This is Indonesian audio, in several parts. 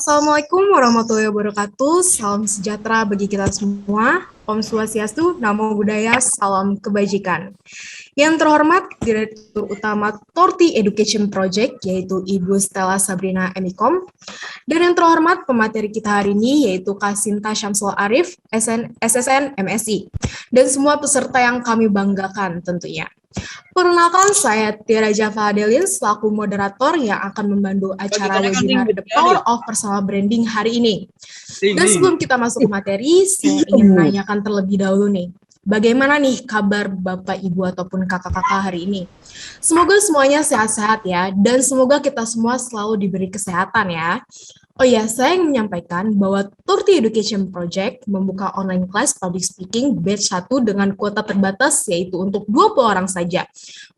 Assalamualaikum warahmatullahi wabarakatuh. Salam sejahtera bagi kita semua. Om Swastiastu, Namo Buddhaya, salam kebajikan. Yang terhormat Direktur Utama Torti Education Project, yaitu Ibu Stella Sabrina Emikom. Dan yang terhormat pemateri kita hari ini, yaitu Kak Sinta Syamsul Arif, SSN MSI. Dan semua peserta yang kami banggakan tentunya. Perkenalkan, saya Tiara Java Adelin selaku moderator yang akan membantu acara webinar The Power of Personal Branding hari ini. Dan sebelum kita masuk ke materi, saya ingin menanyakan terlebih dahulu nih, bagaimana nih kabar Bapak, Ibu, ataupun kakak-kakak hari ini? Semoga semuanya sehat-sehat ya, dan semoga kita semua selalu diberi kesehatan ya. Oh ya, saya ingin menyampaikan bahwa Turti Education Project membuka online class public speaking batch 1 dengan kuota terbatas, yaitu untuk 20 orang saja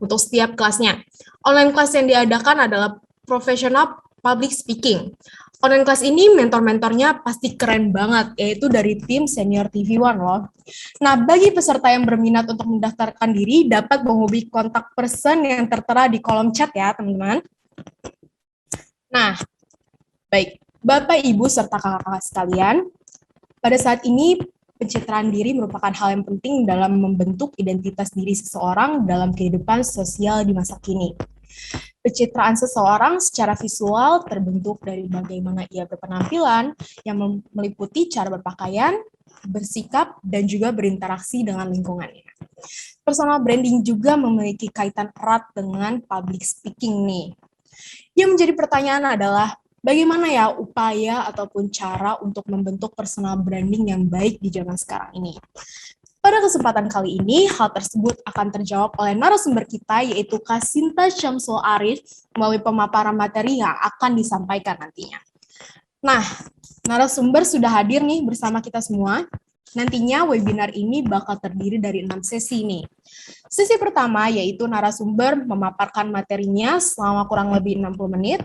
untuk setiap kelasnya. Online class yang diadakan adalah professional public speaking. Online class ini mentor-mentornya pasti keren banget, yaitu dari tim Senior TV One loh. Nah, bagi peserta yang berminat untuk mendaftarkan diri, dapat menghubungi kontak person yang tertera di kolom chat ya, teman-teman. Nah, baik. Bapak, Ibu, serta kakak-kakak sekalian, pada saat ini pencitraan diri merupakan hal yang penting dalam membentuk identitas diri seseorang dalam kehidupan sosial di masa kini. Pencitraan seseorang secara visual terbentuk dari bagaimana ia berpenampilan yang meliputi cara berpakaian, bersikap, dan juga berinteraksi dengan lingkungannya. Personal branding juga memiliki kaitan erat dengan public speaking nih. Yang menjadi pertanyaan adalah, bagaimana ya upaya ataupun cara untuk membentuk personal branding yang baik di zaman sekarang ini? Pada kesempatan kali ini, hal tersebut akan terjawab oleh narasumber kita, yaitu Kak Sinta Syamsul Arif, melalui pemaparan materi yang akan disampaikan nantinya. Nah, narasumber sudah hadir nih bersama kita semua. Nantinya webinar ini bakal terdiri dari 6 sesi nih. Sesi pertama yaitu narasumber memaparkan materinya selama kurang lebih 60 menit.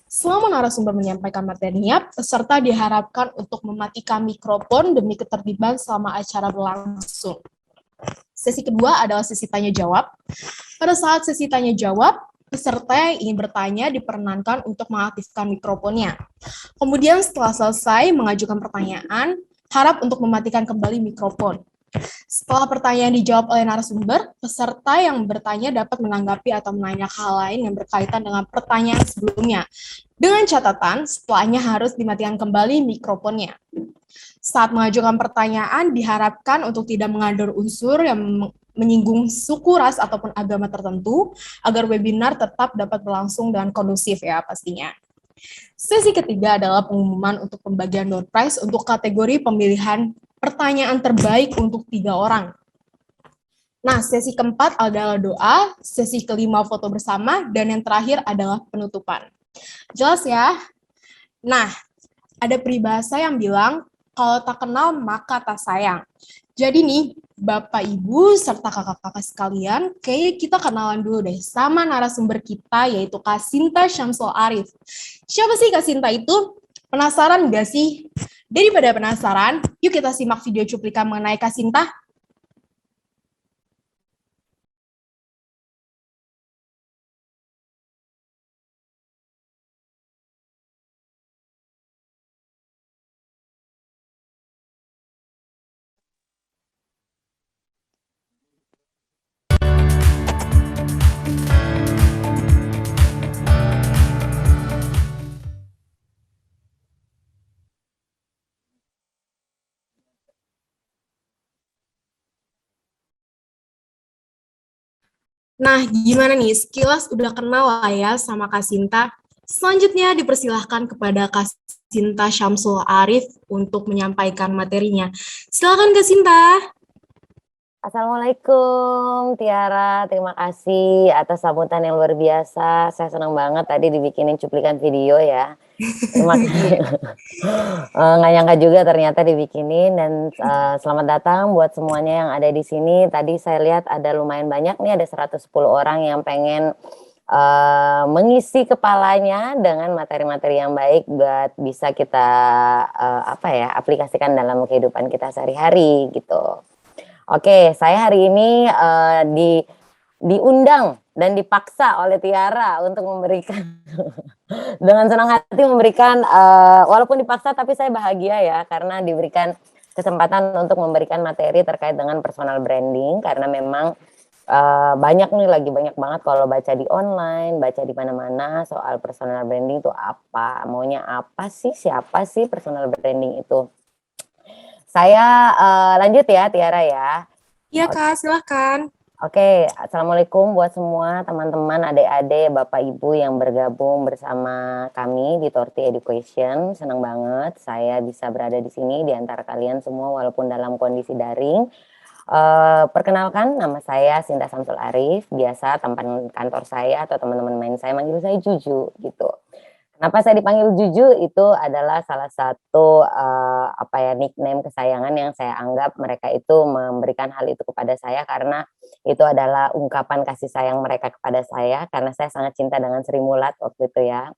Selama narasumber menyampaikan materinya, peserta diharapkan untuk mematikan mikrofon demi ketertiban selama acara berlangsung. Sesi kedua adalah sesi tanya-jawab. Pada saat sesi tanya-jawab, peserta yang ingin bertanya diperkenankan untuk mengaktifkan mikrofonnya. Kemudian setelah selesai mengajukan pertanyaan, harap untuk mematikan kembali mikrofon. Setelah pertanyaan dijawab oleh narasumber, peserta yang bertanya dapat menanggapi atau menanyakan hal lain yang berkaitan dengan pertanyaan sebelumnya. Dengan catatan, setelahnya harus dimatikan kembali mikrofonnya. Saat mengajukan pertanyaan, diharapkan untuk tidak mengandung unsur yang menyinggung suku, ras, ataupun agama tertentu, agar webinar tetap dapat berlangsung dengan kondusif ya pastinya. Sesi ketiga adalah pengumuman untuk pembagian door prize untuk kategori pemilihan pertanyaan terbaik untuk 3 orang. Nah, sesi keempat adalah doa, sesi kelima foto bersama, dan yang terakhir adalah penutupan. Jelas ya? Nah, ada peribahasa yang bilang, kalau tak kenal maka tak sayang. Jadi nih, Bapak, Ibu, serta kakak-kakak sekalian, kayaknya kita kenalan dulu deh sama narasumber kita, yaitu Kak Sinta Syamsul Arif. Siapa sih Kak Sinta itu? Penasaran nggak sih? Daripada penasaran, yuk kita simak video cuplikan mengenai Kak Sinta. Nah, gimana nih? Sekilas udah kenal lah ya sama Kak Sinta. Selanjutnya dipersilahkan kepada Kak Sinta Syamsul Arif untuk menyampaikan materinya. Silakan Kak Sinta. Assalamualaikum Tiara, terima kasih atas sambutan yang luar biasa. Saya senang banget tadi dibikinin cuplikan video ya. Terima kasih. Nggak nyangka juga ternyata dibikinin dan selamat datang buat semuanya yang ada di sini. Tadi saya lihat ada lumayan banyak nih, ada 110 orang yang pengen mengisi kepalanya dengan materi-materi yang baik buat bisa kita aplikasikan dalam kehidupan kita sehari-hari gitu. Oke, saya hari ini diundang dan dipaksa oleh Tiara untuk memberikan Dengan senang hati memberikan, walaupun dipaksa tapi saya bahagia ya, karena diberikan kesempatan untuk memberikan materi terkait dengan personal branding, karena memang banyak nih, lagi banyak banget kalau baca di online, baca di mana-mana soal personal branding itu apa, maunya apa sih, siapa sih personal branding itu. Saya lanjut ya, Tiara ya. Iya Kak, silahkan. Oke, assalamualaikum buat semua teman-teman, adik-adik, bapak ibu yang bergabung bersama kami di Torti Education. Senang banget saya bisa berada di sini di antara kalian semua walaupun dalam kondisi daring. Perkenalkan, nama saya Sinta Samsul Arif. Biasa teman kantor saya atau teman-teman main saya manggil saya Juju gitu. Kenapa saya dipanggil Juju? Itu adalah salah satu nickname kesayangan yang saya anggap mereka itu memberikan hal itu kepada saya karena itu adalah ungkapan kasih sayang mereka kepada saya karena saya sangat cinta dengan Sri Mulat waktu itu ya.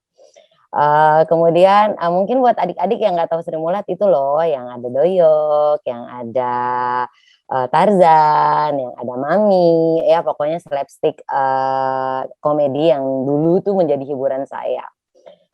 Kemudian mungkin buat adik-adik yang nggak tahu Sri Mulat itu loh, yang ada Doyok, yang ada Tarzan, yang ada Mami, ya pokoknya slapstick komedi yang dulu tuh menjadi hiburan saya.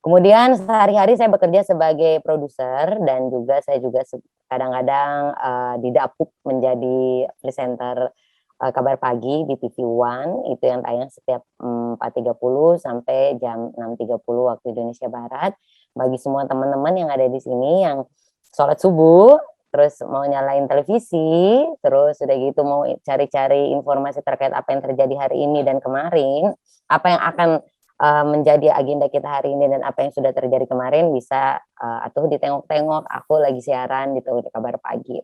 Kemudian sehari-hari saya bekerja sebagai produser dan juga saya juga kadang-kadang didapuk menjadi presenter kabar pagi di TV One, itu yang tayang setiap 4.30 sampai jam 6.30 waktu Indonesia Barat. Bagi semua teman-teman yang ada di sini yang sholat subuh, terus mau nyalain televisi, terus udah gitu mau cari-cari informasi terkait apa yang terjadi hari ini dan kemarin, apa yang akan menjadi agenda kita hari ini dan apa yang sudah terjadi kemarin bisa atau ditengok-tengok aku lagi siaran gitu di kabar pagi.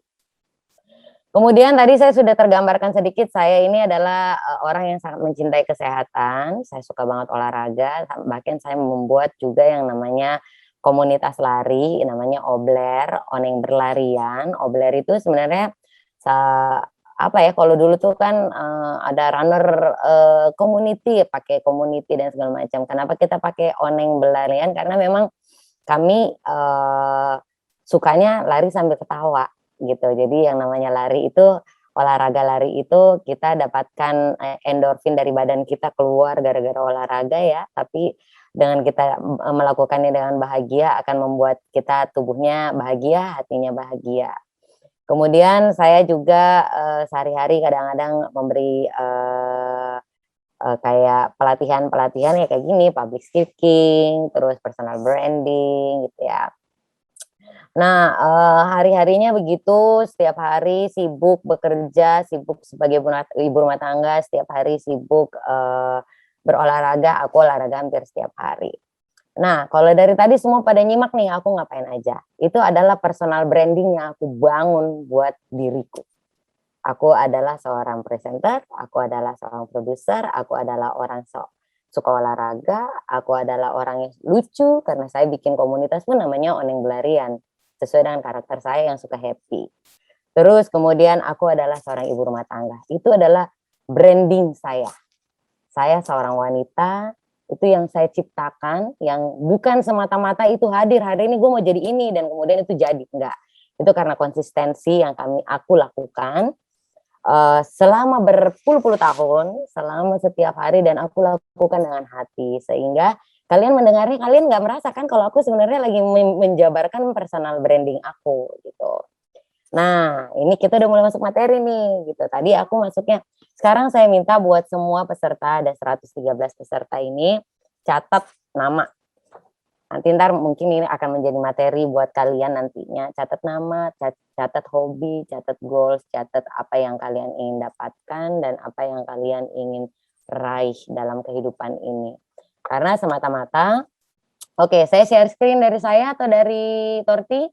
Kemudian tadi saya sudah tergambarkan sedikit, saya ini adalah orang yang sangat mencintai kesehatan, saya suka banget olahraga, bahkan saya membuat juga yang namanya komunitas lari, namanya Obler, Oneng Berlarian. Obler itu sebenarnya kalau dulu tuh kan ada runner community, pakai community dan segala macam. Kenapa kita pakai Oneng Berlarian? Karena memang kami sukanya lari sambil ketawa gitu. Jadi yang namanya lari itu, olahraga lari itu kita dapatkan endorfin dari badan kita keluar gara-gara olahraga ya, tapi dengan kita melakukannya dengan bahagia akan membuat kita tubuhnya bahagia, hatinya bahagia. Kemudian saya juga sehari-hari kadang-kadang memberi kayak pelatihan-pelatihan ya kayak gini, public speaking, terus personal branding gitu ya. Nah, hari-harinya begitu, setiap hari sibuk bekerja, sibuk sebagai ibu rumah tangga, setiap hari sibuk berolahraga, aku olahraga hampir setiap hari. Nah, kalau dari tadi semua pada nyimak nih, aku ngapain aja. Itu adalah personal branding yang aku bangun buat diriku. Aku adalah seorang presenter, aku adalah seorang produser, aku adalah orang suka olahraga, aku adalah orang yang lucu, karena saya bikin komunitas pun namanya Oneng Belarian, sesuai dengan karakter saya yang suka happy. Terus kemudian aku adalah seorang ibu rumah tangga. Itu adalah branding saya. Saya seorang wanita, itu yang saya ciptakan, yang bukan semata-mata itu hadir, hari ini gue mau jadi ini, dan kemudian itu jadi, enggak. Itu karena konsistensi yang aku lakukan selama berpuluh-puluh tahun, selama setiap hari, dan aku lakukan dengan hati, sehingga kalian mendengarnya, kalian nggak merasakan kalau aku sebenarnya lagi menjabarkan personal branding aku, gitu. Nah, ini kita udah mulai masuk materi nih, gitu. Tadi aku masuknya, sekarang saya minta buat semua peserta, ada 113 peserta ini, catat nama. Nanti ntar mungkin ini akan menjadi materi buat kalian nantinya. Catat nama, catat hobi, catat goals, catat apa yang kalian ingin dapatkan, dan apa yang kalian ingin raih dalam kehidupan ini. Karena semata-mata, oke, saya share screen dari saya atau dari Torti?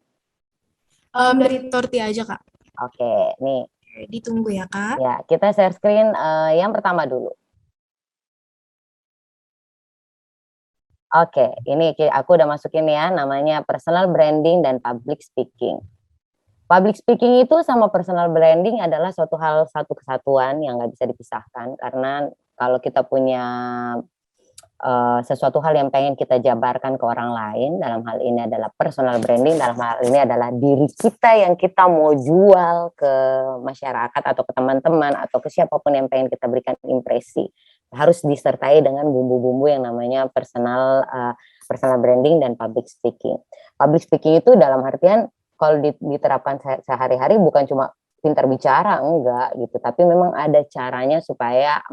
Dari Torti aja Kak. Oke, nih. Ditunggu ya Kak. Ya, kita share screen yang pertama dulu. Oke, ini aku udah masukin ya, namanya personal branding dan public speaking. Public speaking itu sama personal branding adalah satu kesatuan yang nggak bisa dipisahkan, karena kalau kita punya sesuatu hal yang pengen kita jabarkan ke orang lain, dalam hal ini adalah personal branding, dalam hal ini adalah diri kita yang kita mau jual ke masyarakat atau ke teman-teman atau ke siapapun yang pengen kita berikan impresi, harus disertai dengan bumbu-bumbu yang namanya personal personal branding dan public speaking. Public speaking itu dalam artian kalau diterapkan sehari-hari bukan cuma pintar bicara, enggak gitu, tapi memang ada caranya supaya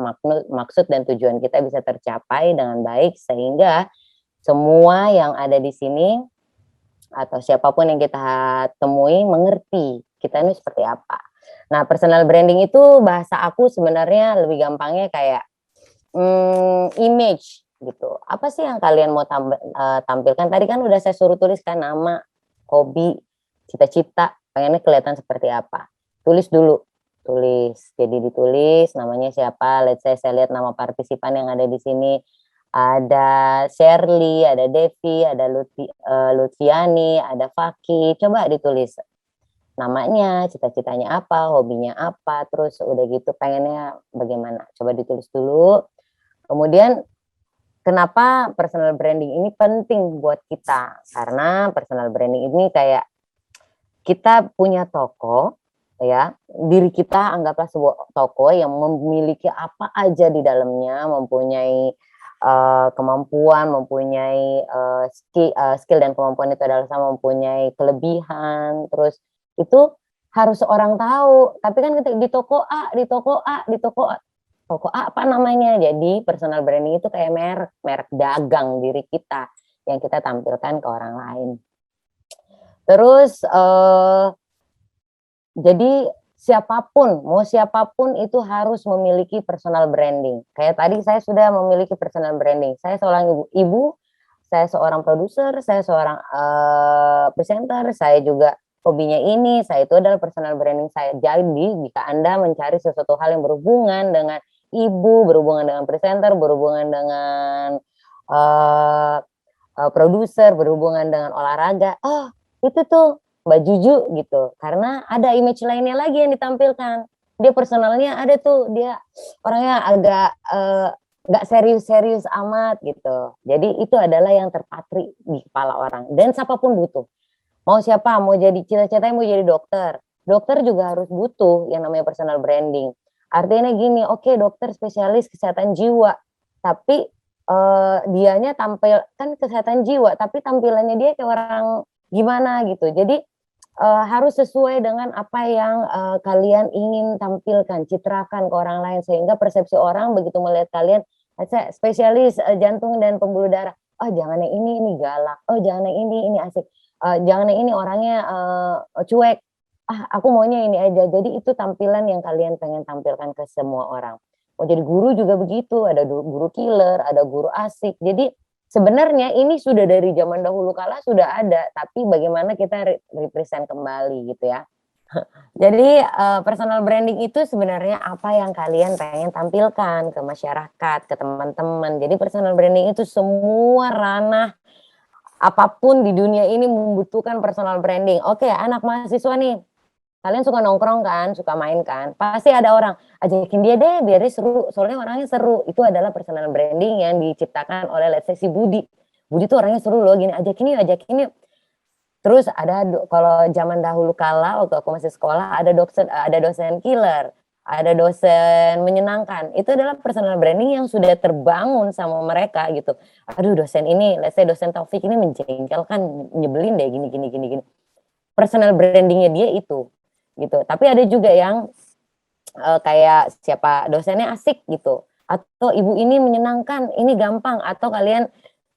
maksud dan tujuan kita bisa tercapai dengan baik, sehingga semua yang ada di sini atau siapapun yang kita temui mengerti kita ini seperti apa. Nah, personal branding itu bahasa aku sebenarnya lebih gampangnya kayak image gitu. Apa sih yang kalian mau tampilkan? Tadi kan udah saya suruh tuliskan nama, hobi, cita-cita, pengennya kelihatan seperti apa. Tulis dulu, tulis. Jadi ditulis namanya siapa. Let's say saya lihat nama partisipan yang ada di sini. Ada Shirley, ada Devi, ada Lutfiani, ada Faki. Coba ditulis namanya, cita-citanya apa, hobinya apa, terus udah gitu pengennya bagaimana. Coba ditulis dulu. Kemudian kenapa personal branding ini penting buat kita? Karena personal branding ini kayak kita punya toko, ya, diri kita anggaplah sebuah toko yang memiliki apa aja di dalamnya, mempunyai kemampuan, mempunyai skill dan kemampuan itu adalah sama, mempunyai kelebihan, terus itu harus orang tahu. Tapi kan di toko toko A apa namanya? Jadi personal branding itu kayak merek dagang diri kita yang kita tampilkan ke orang lain. Terus jadi mau siapapun itu harus memiliki personal branding. Kayak tadi saya sudah memiliki personal branding. Saya seorang ibu, saya seorang produser, saya seorang presenter, saya juga hobinya ini, saya itu adalah personal branding saya. Jadi jika Anda mencari sesuatu hal yang berhubungan dengan ibu, berhubungan dengan presenter, berhubungan dengan produser, berhubungan dengan olahraga, itu tuh Mbak Juju gitu, karena ada image lainnya lagi yang ditampilkan. Dia personalnya ada tuh, dia orangnya agak nggak serius-serius amat gitu. Jadi itu adalah yang terpatri di kepala orang. Dan siapapun butuh. Mau siapa, mau jadi cita-citanya mau jadi dokter. Dokter juga harus butuh yang namanya personal branding. Artinya gini, oke, dokter spesialis kesehatan jiwa, tapi dianya tampil kan kesehatan jiwa, tapi tampilannya dia kayak orang gimana gitu. Jadi harus sesuai dengan apa yang kalian ingin tampilkan, citrakan ke orang lain, sehingga persepsi orang begitu melihat kalian spesialis jantung dan pembuluh darah, jangan yang ini galak, jangan yang ini asik, jangan yang ini orangnya cuek, aku maunya ini aja. Jadi itu tampilan yang kalian pengen tampilkan ke semua orang. Mau jadi guru juga begitu, ada guru killer, ada guru asik. Jadi sebenarnya ini sudah dari zaman dahulu kala sudah ada, tapi bagaimana kita represent kembali gitu ya. Jadi personal branding itu sebenarnya apa yang kalian pengen tampilkan ke masyarakat, ke teman-teman. Jadi personal branding itu semua ranah apapun di dunia ini membutuhkan personal branding. Oke, anak mahasiswa nih, kalian suka nongkrong kan, suka main kan, pasti ada orang, ajakin dia deh biar dia seru, soalnya orangnya seru. Itu adalah personal branding yang diciptakan oleh let's say si Budi tuh orangnya seru loh, gini, ajakin yuk. Terus ada kalau zaman dahulu kala waktu aku masih sekolah, ada dosen killer, ada dosen menyenangkan. Itu adalah personal branding yang sudah terbangun sama mereka gitu. Aduh, dosen ini, let's say dosen Taufik ini menjengkelkan, nyebelin deh gini. Personal brandingnya dia itu gitu. Tapi ada juga yang kayak siapa dosennya asik gitu, atau ibu ini menyenangkan, ini gampang, atau kalian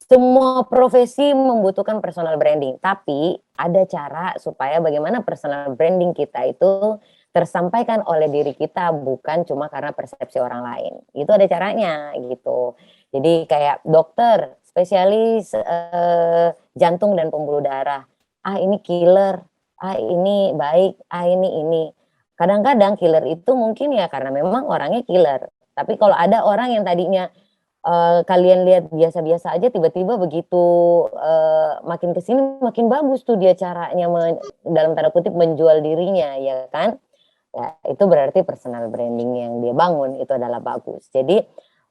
semua profesi membutuhkan personal branding. Tapi ada cara supaya bagaimana personal branding kita itu tersampaikan oleh diri kita, bukan cuma karena persepsi orang lain. Itu ada caranya gitu. Jadi kayak dokter spesialis jantung dan pembuluh darah, ini killer, ini baik, ini. Kadang-kadang killer itu mungkin ya karena memang orangnya killer. Tapi kalau ada orang yang tadinya kalian lihat biasa-biasa aja, tiba-tiba begitu makin kesini makin bagus tuh dia caranya dalam tanda kutip menjual dirinya, ya kan? Ya, itu berarti personal branding yang dia bangun itu adalah bagus. Jadi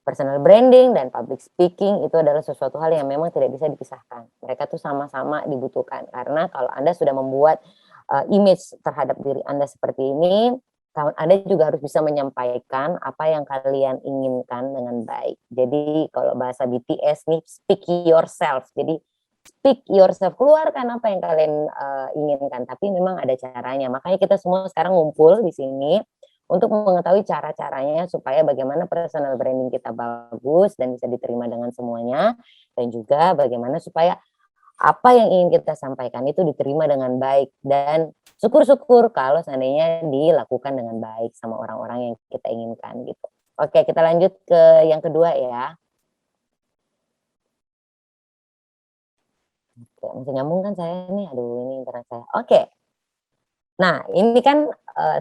personal branding dan public speaking itu adalah sesuatu hal yang memang tidak bisa dipisahkan. Mereka tuh sama-sama dibutuhkan, karena kalau Anda sudah membuat image terhadap diri Anda seperti ini, Anda juga harus bisa menyampaikan apa yang kalian inginkan dengan baik. Jadi kalau bahasa BTS nih, speak yourself. Jadi speak yourself, keluarkan apa yang kalian inginkan. Tapi memang ada caranya. Makanya kita semua sekarang ngumpul di sini untuk mengetahui cara-caranya supaya bagaimana personal branding kita bagus dan bisa diterima dengan semuanya. Dan juga bagaimana supaya apa yang ingin kita sampaikan itu diterima dengan baik dan syukur-syukur kalau seandainya dilakukan dengan baik sama orang-orang yang kita inginkan gitu. Oke, kita lanjut ke yang kedua ya. Oke, masih nyambung kan saya nih? Aduh, ini internet saya. Oke. Nah, ini kan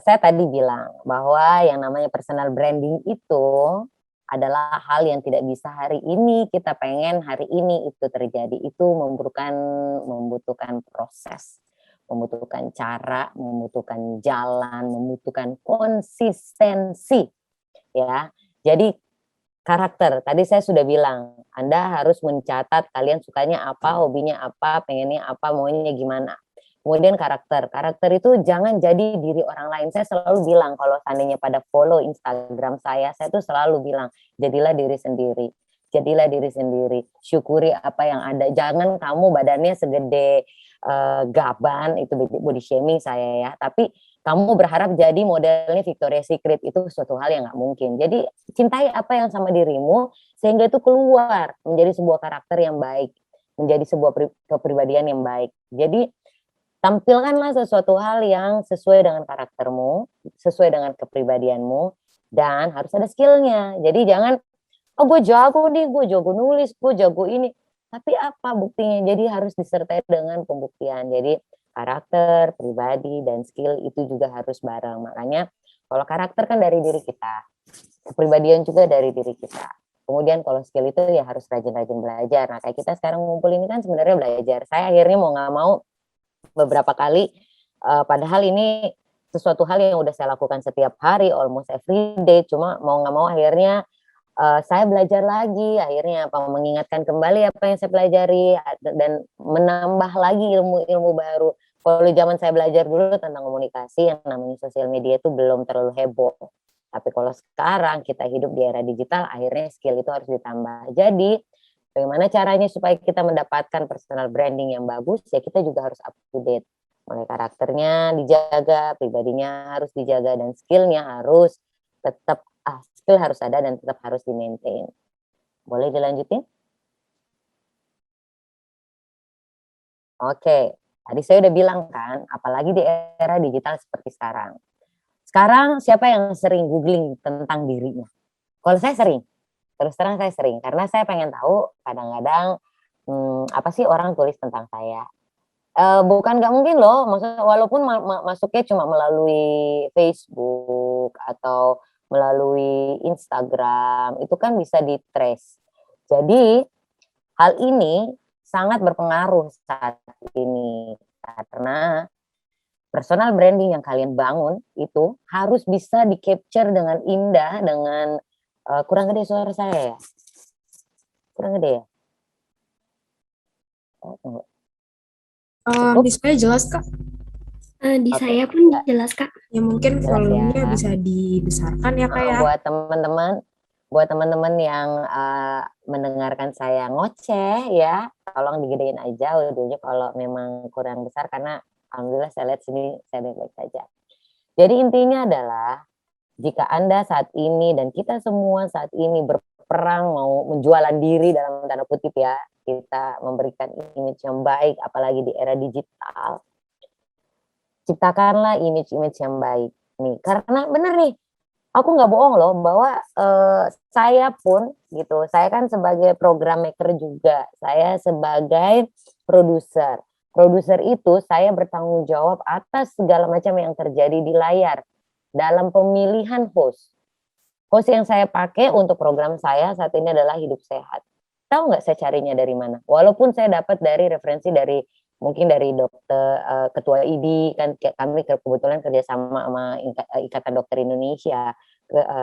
saya tadi bilang bahwa yang namanya personal branding itu adalah hal yang tidak bisa hari ini kita pengen hari ini itu terjadi. Itu membutuhkan proses, membutuhkan cara, membutuhkan jalan, membutuhkan konsistensi ya. Jadi karakter, tadi saya sudah bilang, Anda harus mencatat kalian sukanya apa, hobinya apa, pengennya apa, maunya gimana. Kemudian karakter itu jangan jadi diri orang lain. Saya selalu bilang kalau seandainya pada follow Instagram saya tuh selalu bilang, jadilah diri sendiri. Jadilah diri sendiri. Syukuri apa yang ada. Jangan kamu badannya segede gaban, itu body shaming saya ya. Tapi kamu berharap jadi modelnya Victoria's Secret, itu suatu hal yang nggak mungkin. Jadi cintai apa yang sama dirimu sehingga itu keluar menjadi sebuah karakter yang baik, menjadi sebuah kepribadian yang baik. Jadi tampilkanlah sesuatu hal yang sesuai dengan karaktermu, sesuai dengan kepribadianmu, dan harus ada skillnya. Jadi jangan, oh gue jago nih, gue jago nulis, gue jago ini. Tapi apa buktinya? Jadi harus disertai dengan pembuktian. Jadi karakter, pribadi, dan skill itu juga harus bareng. Makanya kalau karakter kan dari diri kita, kepribadian juga dari diri kita. Kemudian kalau skill itu ya harus rajin-rajin belajar. Nah kayak kita sekarang ngumpul ini kan sebenarnya belajar. Saya akhirnya mau nggak mau beberapa kali, padahal ini sesuatu hal yang udah saya lakukan setiap hari, almost every day, cuma mau nggak mau akhirnya saya belajar lagi, akhirnya mengingatkan kembali apa yang saya pelajari dan menambah lagi ilmu-ilmu baru. Kalau zaman saya belajar dulu tentang komunikasi, yang namanya sosial media itu belum terlalu heboh. Tapi kalau sekarang kita hidup di era digital, akhirnya skill itu harus ditambah. Jadi bagaimana caranya supaya kita mendapatkan personal branding yang bagus, ya kita juga harus up to date. Mulai karakternya dijaga, pribadinya harus dijaga, dan skillnya harus tetap, skill harus ada dan tetap harus di-maintain. Boleh dilanjutin? Oke, tadi saya udah bilang kan, apalagi di era digital seperti sekarang. Sekarang siapa yang sering googling tentang dirinya? Kalau saya sering, terus terang saya sering, karena saya pengen tahu kadang-kadang apa sih orang tulis tentang saya. Bukan nggak mungkin loh, maksudnya walaupun masuknya cuma melalui Facebook atau melalui Instagram, itu kan bisa di-trace. Jadi hal ini sangat berpengaruh saat ini karena personal branding yang kalian bangun itu harus bisa di-capture dengan indah, dengan kurang gede suara saya ya? Kurang gede ya? Oh, tunggu. Di saya jelas, Kak. Di saya pun jelas, Kak. Ya mungkin Jelas volumenya ya. bisa dibesarkan ya, Kak ya. Buat teman-teman yang mendengarkan saya ngoceh ya, tolong digedein aja audionya kalau memang kurang besar, karena alhamdulillah saya lihat sini saya baik-baik saja. Jadi intinya adalah jika Anda saat ini dan kita semua saat ini berperang mau menjualan diri dalam tanda kutip ya, kita memberikan image yang baik apalagi di era digital, ciptakanlah image-image yang baik nih, karena bener nih, aku nggak bohong loh bahwa saya pun gitu, saya kan sebagai program maker juga, saya sebagai produser. Produser itu saya bertanggung jawab atas segala macam yang terjadi di layar dalam pemilihan host. Host yang saya pakai untuk program saya saat ini adalah Hidup Sehat. Tahu nggak saya carinya dari mana? Walaupun saya dapat dari referensi dari mungkin dari dokter ketua ID, kan kami kebetulan kerjasama sama Ikatan Dokter Indonesia,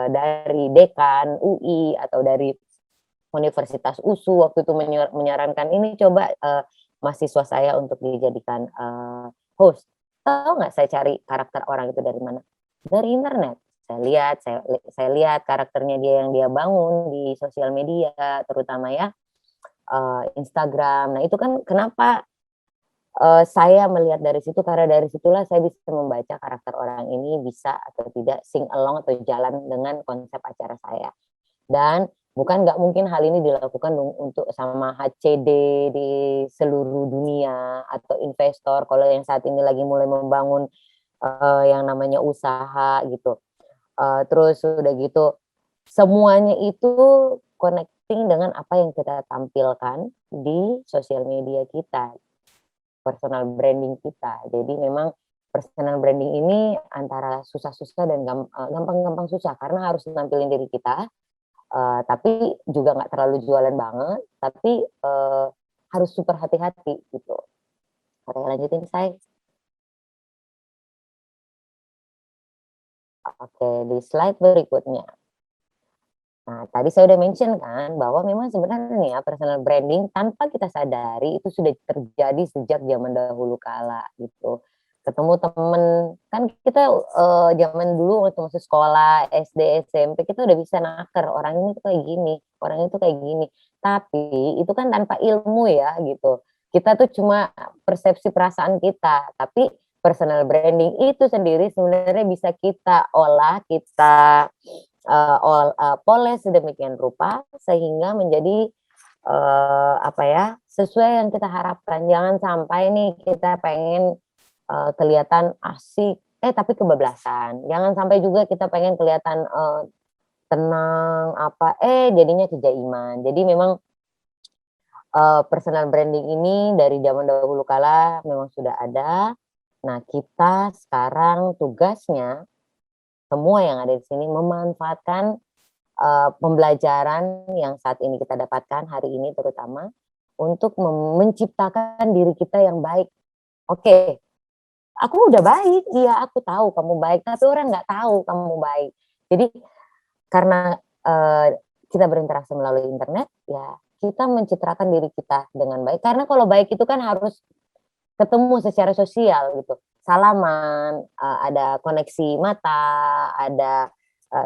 dari dekan UI atau dari Universitas USU waktu itu menyarankan ini coba mahasiswa saya untuk dijadikan host. Tahu nggak saya cari karakter orang itu dari mana? dari internet. Saya lihat karakternya dia yang dia bangun di sosial media, terutama ya Instagram. Nah itu kan kenapa saya melihat dari situ, karena dari situlah saya bisa membaca karakter orang ini bisa atau tidak sing along atau jalan dengan konsep acara saya. Dan nggak mungkin hal ini dilakukan untuk sama HCD di seluruh dunia atau investor kalau yang saat ini lagi mulai membangun yang namanya usaha gitu. Terus udah gitu semuanya itu connecting dengan apa yang kita tampilkan di sosial media kita, personal branding kita. Jadi memang personal branding ini antara susah-susah dan gampang-gampang susah karena harus nampilin diri kita, tapi juga nggak terlalu jualan banget, tapi harus super hati-hati gitu. Oke, lanjutin saya. Oke, di slide berikutnya. Nah, tadi saya udah mention kan bahwa memang sebenarnya personal branding tanpa kita sadari itu sudah terjadi sejak zaman dahulu kala gitu. Ketemu temen, kan kita zaman dulu waktu masih sekolah, SD, SMP, kita udah bisa naker orang ini tuh kayak gini, orang itu kayak gini. Tapi itu kan tanpa ilmu ya gitu. Kita tuh cuma persepsi perasaan kita, tapi personal branding itu sendiri sebenarnya bisa kita olah, kita poles sedemikian rupa sehingga menjadi apa ya, sesuai yang kita harapkan. Jangan sampai nih kita pengen kelihatan asik tapi kebablasan. Jangan sampai juga kita pengen kelihatan tenang jadinya kejaiman. Jadi memang personal branding ini dari zaman dahulu kala memang sudah ada. Nah, kita sekarang tugasnya semua yang ada di sini memanfaatkan pembelajaran yang saat ini kita dapatkan hari ini terutama untuk menciptakan diri kita yang baik. Oke, aku udah baik, iya aku tahu kamu baik, tapi orang nggak tahu kamu baik. Jadi karena kita berinteraksi melalui internet, ya kita mencitrakan diri kita dengan baik. Karena kalau baik itu kan harus ketemu secara sosial gitu, salaman, ada koneksi mata, ada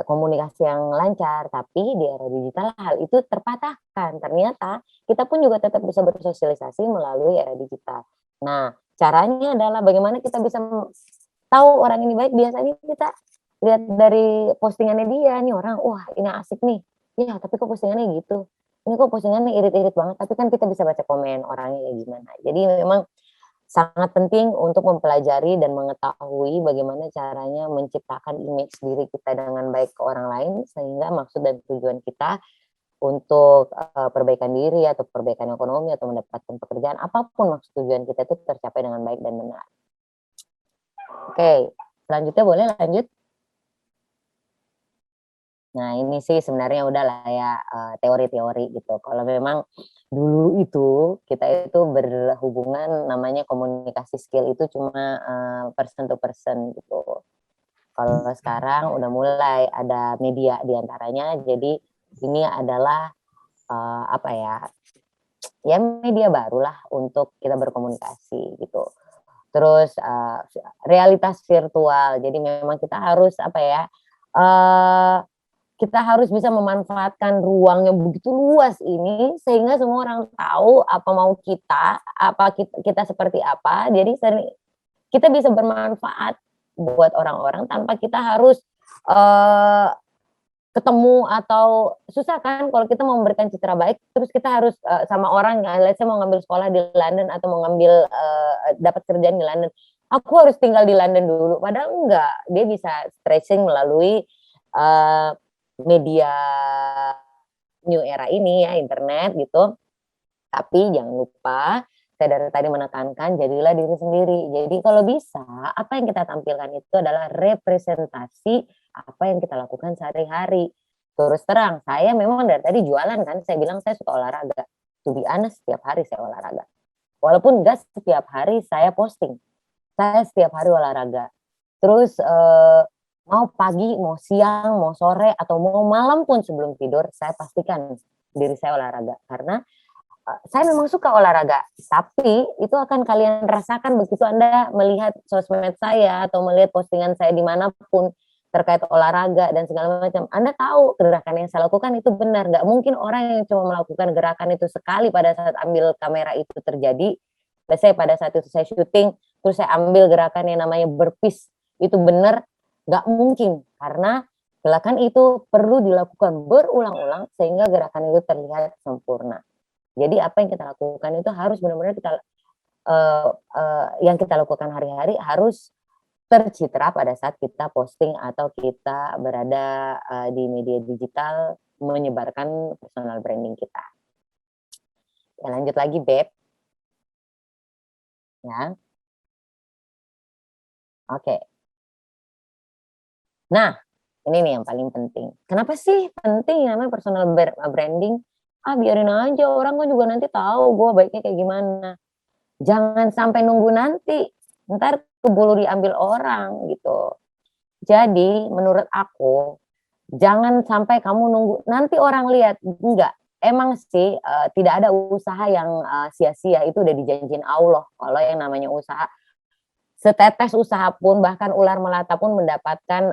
komunikasi yang lancar. Tapi di era digital hal itu terpatahkan. Ternyata kita pun juga tetap bisa bersosialisasi melalui era digital. Nah, caranya adalah bagaimana kita bisa tahu orang ini baik. Biasanya kita lihat dari postingannya dia, nih orang, wah ini asik nih. Ya, tapi kok postingannya gitu. Ini kok postingannya irit-irit banget. Tapi kan kita bisa baca komen orangnya kayak gimana. Jadi memang sangat penting untuk mempelajari dan mengetahui bagaimana caranya menciptakan image diri kita dengan baik ke orang lain sehingga maksud dan tujuan kita untuk perbaikan diri atau perbaikan ekonomi atau mendapatkan pekerjaan, apapun maksud tujuan kita itu tercapai dengan baik dan benar. Oke, selanjutnya boleh lanjut. Nah ini sih sebenarnya udah lah ya teori-teori gitu. Kalau memang dulu itu kita itu berhubungan namanya komunikasi skill itu cuma person to person gitu. Kalau sekarang udah mulai ada media diantaranya, jadi ini adalah apa ya media barulah untuk kita berkomunikasi gitu. Terus realitas virtual, jadi memang kita harus apa ya, kita harus bisa memanfaatkan ruang yang begitu luas ini sehingga semua orang tahu apa mau kita, apa kita seperti apa. Jadi kita bisa bermanfaat buat orang-orang tanpa kita harus ketemu atau susah kan kalau kita mau memberikan citra baik terus kita harus sama orang, let's say mau ngambil sekolah di London atau mau ngambil dapat kerjaan di London. Aku harus tinggal di London dulu. Padahal enggak, dia bisa stretching melalui media new era ini ya, internet gitu. Tapi jangan lupa, saya dari tadi menekankan, jadilah diri sendiri. Jadi kalau bisa, apa yang kita tampilkan itu adalah representasi apa yang kita lakukan sehari-hari. Terus terang, saya memang dari tadi jualan kan, saya bilang saya suka olahraga. To be honest, setiap hari saya olahraga. Walaupun enggak setiap hari saya posting. Saya setiap hari olahraga. Terus mau pagi, mau siang, mau sore, atau mau malam pun sebelum tidur, saya pastikan diri saya olahraga. Karena saya memang suka olahraga, tapi itu akan kalian rasakan begitu Anda melihat sosmed saya atau melihat postingan saya dimanapun. terkait olahraga dan segala macam. Anda tahu gerakan yang saya lakukan itu benar. Nggak mungkin orang yang cuma melakukan gerakan itu sekali pada saat ambil kamera itu terjadi. Saya pada saat itu saya syuting, terus saya ambil gerakan yang namanya burpees. Itu benar, nggak mungkin. Karena gerakan itu perlu dilakukan berulang-ulang sehingga gerakan itu terlihat sempurna. Jadi apa yang kita lakukan itu harus benar-benar yang kita lakukan hari-hari harus tercitra pada saat kita posting atau kita berada di media digital menyebarkan personal branding kita. Ya, lanjut lagi, Beb. Ya. Oke. Nah, ini nih yang paling penting. Kenapa sih penting namanya personal branding? Biarin aja, orang kan juga nanti tahu gue baiknya kayak gimana. Jangan sampai nunggu nanti, ntar keburu diambil orang gitu. Jadi menurut aku, jangan sampai kamu nunggu nanti orang lihat. Enggak, emang sih tidak ada usaha yang sia-sia, itu udah dijanjiin Allah. Kalau yang namanya usaha, setetes usaha pun, bahkan ular melata pun mendapatkan,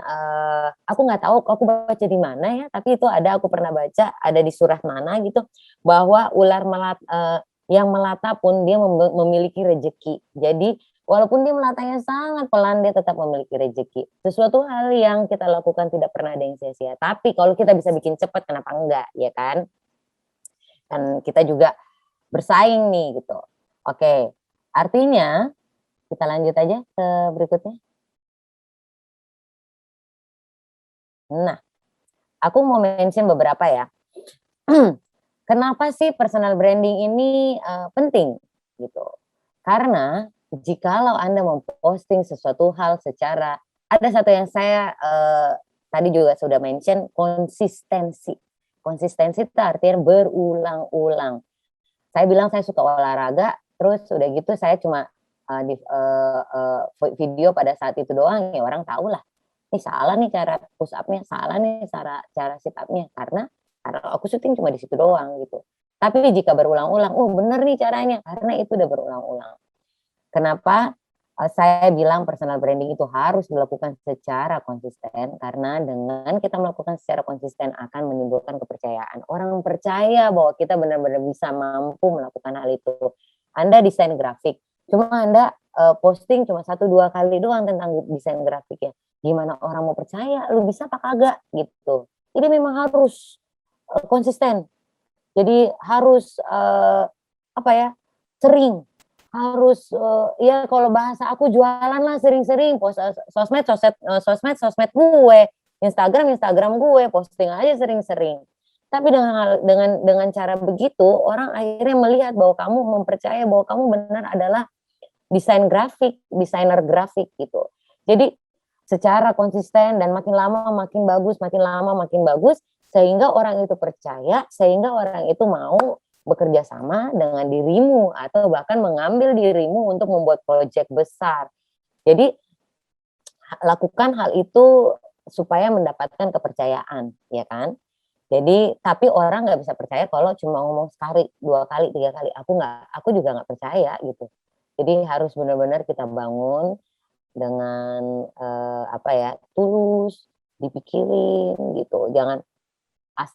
aku nggak tahu, aku baca di mana ya, tapi itu ada, aku pernah baca, ada di surah mana gitu, bahwa ular melata, yang melata pun dia memiliki rejeki. Jadi walaupun dia melatanya sangat pelan, dia tetap memiliki rejeki. Sesuatu hal yang kita lakukan tidak pernah ada yang sia-sia. Tapi kalau kita bisa bikin cepat, kenapa enggak, ya kan? Kan kita juga bersaing nih gitu. Oke, artinya kita lanjut aja ke berikutnya. Nah, aku mau mention beberapa ya. Kenapa sih personal branding ini penting gitu? Karena jikalau Anda memposting sesuatu hal secara, ada satu yang saya tadi juga sudah mention, konsistensi. Konsistensi itu artinya berulang-ulang. Saya bilang saya suka olahraga, terus udah gitu saya cuma di video pada saat itu doang, ya orang tahu lah. Ini salah nih cara push up-nya, salah nih cara sit up-nya, karena aku syuting cuma di situ doang gitu. Tapi jika berulang-ulang, oh bener nih caranya, karena itu udah berulang-ulang. Kenapa saya bilang personal branding itu harus dilakukan secara konsisten, karena dengan kita melakukan secara konsisten akan menimbulkan kepercayaan. Orang percaya bahwa kita benar-benar bisa mampu melakukan hal itu. Anda desain grafik, cuma Anda posting cuma 1-2 kali doang tentang desain grafiknya. Gimana orang mau percaya, lu bisa apa kagak gitu. Jadi memang harus konsisten. Jadi harus sering. Harus ya kalau bahasa aku jualan lah sering-sering, post sosmed gue, Instagram gue, posting aja sering-sering. Tapi dengan cara begitu orang akhirnya melihat bahwa kamu mempercaya bahwa kamu benar adalah desainer grafik gitu. Jadi secara konsisten dan makin lama makin bagus, sehingga orang itu percaya, sehingga orang itu mau bekerja sama dengan dirimu atau bahkan mengambil dirimu untuk membuat proyek besar. Jadi lakukan hal itu supaya mendapatkan kepercayaan, ya kan? Jadi tapi orang nggak bisa percaya kalau cuma ngomong sekali, 2 kali, 3 kali. Aku juga nggak percaya gitu. Jadi harus benar-benar kita bangun dengan tulus, dipikirin gitu. Jangan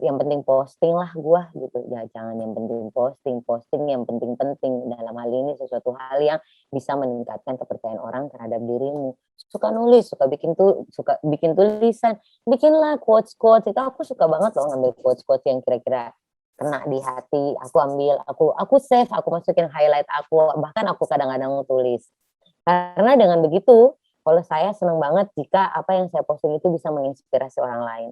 yang penting posting lah gua gitu. Ya jangan yang penting posting yang penting-penting. Dalam hal ini sesuatu hal yang bisa meningkatkan kepercayaan orang terhadap dirimu. Suka nulis, suka bikin tulisan, bikinlah quotes-quotes. Itu aku suka banget loh ngambil quotes-quotes yang kira-kira kena di hati. Aku ambil, aku save, aku masukin highlight aku, bahkan aku kadang-kadang tulis. Karena dengan begitu, kalau saya senang banget jika apa yang saya posting itu bisa menginspirasi orang lain.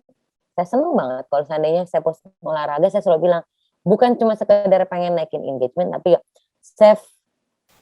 Saya senang banget kalau seandainya saya posting olahraga, saya selalu bilang, bukan cuma sekedar pengen naikin engagement, tapi save.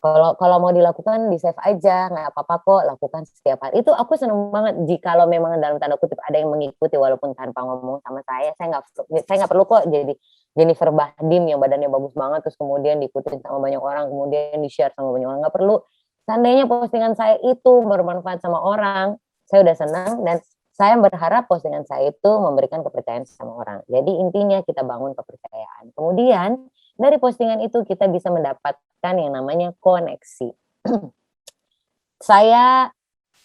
Kalau mau dilakukan, di save aja, nggak apa-apa kok, lakukan setiap hari. Itu aku senang banget jikalau memang dalam tanda kutip ada yang mengikuti walaupun tanpa ngomong sama saya nggak perlu kok jadi Jennifer Bahdim yang badannya bagus banget, terus kemudian diikutin sama banyak orang, kemudian di-share sama banyak orang, nggak perlu. Seandainya postingan saya itu bermanfaat sama orang, saya udah senang dan saya berharap postingan saya itu memberikan kepercayaan sama orang. Jadi intinya kita bangun kepercayaan. Kemudian dari postingan itu kita bisa mendapatkan yang namanya koneksi. Saya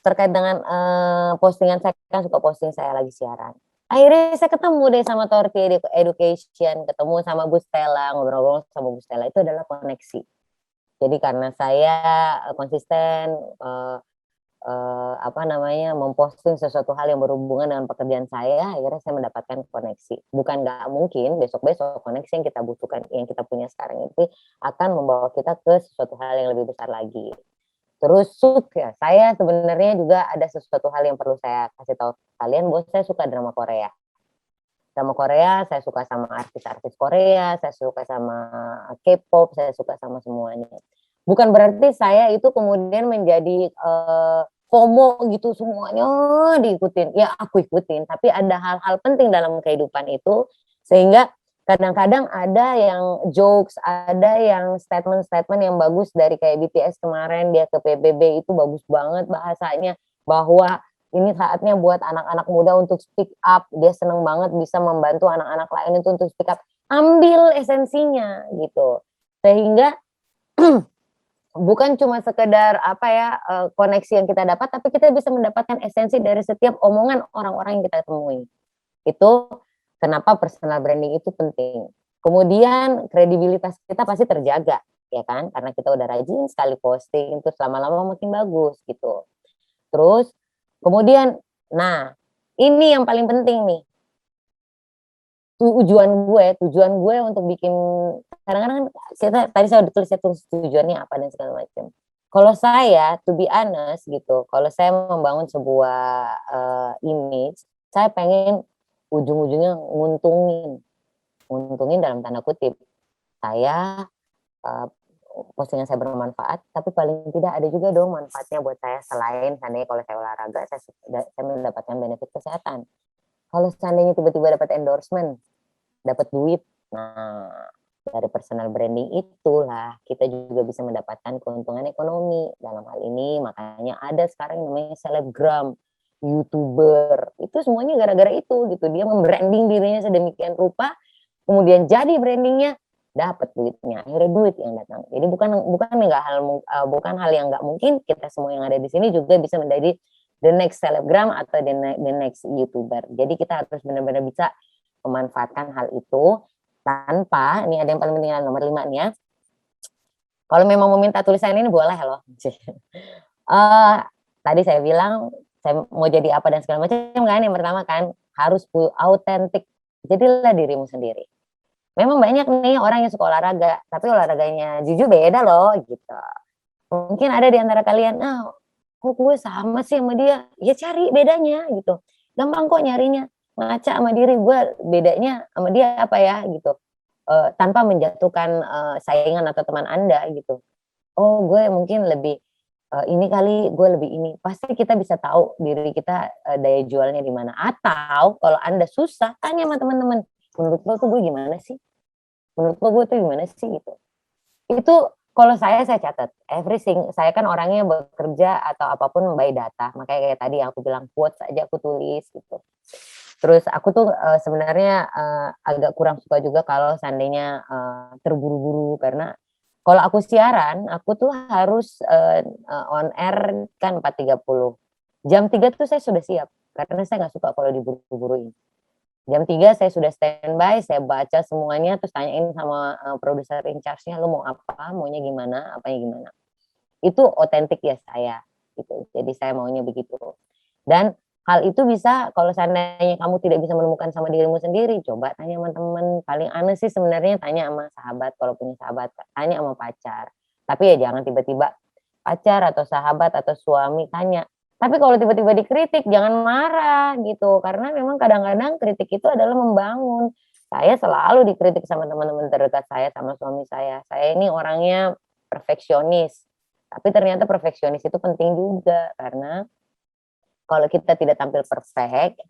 terkait dengan postingan saya, kan suka posting saya lagi siaran. Akhirnya saya ketemu deh sama Torti Education, ketemu sama Bu Stella, ngobrol-ngobrol sama Bu Stella, itu adalah koneksi. Jadi karena saya konsisten memposting sesuatu hal yang berhubungan dengan pekerjaan saya, akhirnya saya mendapatkan koneksi. Bukan nggak mungkin besok-besok koneksi yang kita butuhkan, yang kita punya sekarang itu akan membawa kita ke sesuatu hal yang lebih besar lagi. Terus ya, saya sebenarnya juga ada sesuatu hal yang perlu saya kasih tahu kalian, bahwa saya suka drama Korea. Drama Korea, saya suka sama artis-artis Korea, saya suka sama K-pop, saya suka sama semuanya. Bukan berarti saya itu kemudian menjadi FOMO gitu, semuanya diikutin. Ya aku ikutin, tapi ada hal-hal penting dalam kehidupan itu, sehingga kadang-kadang ada yang jokes, ada yang statement-statement yang bagus dari kayak BTS kemarin, dia ke PBB itu bagus banget bahasanya, bahwa ini saatnya buat anak-anak muda untuk speak up. Dia seneng banget bisa membantu anak-anak lain itu untuk speak up. Ambil esensinya gitu. Sehingga bukan cuma sekedar koneksi yang kita dapat, tapi kita bisa mendapatkan esensi dari setiap omongan orang-orang yang kita temui. Itu kenapa personal branding itu penting. Kemudian kredibilitas kita pasti terjaga, ya kan? Karena kita udah rajin sekali posting, terus lama-lama makin bagus gitu. Terus kemudian, nah ini yang paling penting nih. Tujuan gue untuk bikin, kadang-kadang tadi saya udah tulis tujuannya apa dan segala macam. Kalau saya, to be honest gitu, kalau saya membangun sebuah image, saya pengen ujung-ujungnya nguntungin dalam tanda kutip. Saya postingan saya bermanfaat, tapi paling tidak ada juga dong manfaatnya buat saya, selain seandainya kalau saya olahraga, saya mendapatkan benefit kesehatan. Kalau seandainya tiba-tiba dapat endorsement, dapat duit, nah dari personal branding itulah kita juga bisa mendapatkan keuntungan ekonomi. Dalam hal ini makanya ada sekarang yang namanya selebgram, YouTuber, itu semuanya gara-gara itu gitu. Dia membranding dirinya sedemikian rupa, kemudian jadi brandingnya, dapat duitnya, akhirnya duit yang datang. Jadi bukan hal yang nggak mungkin, kita semua yang ada di sini juga bisa menjadi the next selebgram atau the next YouTuber. Jadi kita harus benar-benar bisa memanfaatkan hal itu tanpa, ini ada yang paling penting nomor 5 nih ya. Kalau memang mau minta tulisan ini boleh loh. Tadi saya bilang saya mau jadi apa dan segala macam kan. Yang pertama kan harus autentik. Jadilah dirimu sendiri. Memang banyak nih orang yang suka olahraga, tapi olahraganya jujur beda loh gitu. Mungkin ada di antara kalian, kok gue sama sih sama dia? Ya cari bedanya gitu. Gampang kok nyarinya. Ngaca sama diri gue, bedanya sama dia apa ya gitu. Tanpa menjatuhkan saingan atau teman Anda gitu. Oh gue mungkin lebih ini kali, gue lebih ini. Pasti kita bisa tahu diri kita daya jualnya di mana. Atau kalau Anda susah, tanya sama teman-teman. Menurut lo tuh gue gimana sih? Menurut lo gue tuh gimana sih gitu. Itu kalau saya catat everything. Saya kan orangnya bekerja atau apapun by data. Makanya kayak tadi yang aku bilang, quotes aja aku tulis gitu. Terus aku tuh sebenarnya agak kurang suka juga kalau seandainya terburu-buru, karena kalau aku siaran, aku tuh harus on air kan 4.30. Jam 3 tuh saya sudah siap, karena saya nggak suka kalau diburu-buruin. Jam 3 saya sudah standby, saya baca semuanya, terus tanyain sama produser in charge-nya, lu mau apa, maunya gimana, apanya gimana. Itu otentik ya saya, gitu. Jadi saya maunya begitu. Dan hal itu bisa, kalau seandainya kamu tidak bisa menemukan sama dirimu sendiri, coba tanya sama teman. Paling aneh sih sebenarnya tanya sama sahabat, kalau punya sahabat, tanya sama pacar. Tapi ya jangan tiba-tiba pacar atau sahabat atau suami tanya. Tapi kalau tiba-tiba dikritik, jangan marah gitu. Karena memang kadang-kadang kritik itu adalah membangun. Saya selalu dikritik sama teman-teman terdekat saya, sama suami saya. Saya ini orangnya perfeksionis. Tapi ternyata perfeksionis itu penting juga. Karena kalau kita tidak tampil perfect,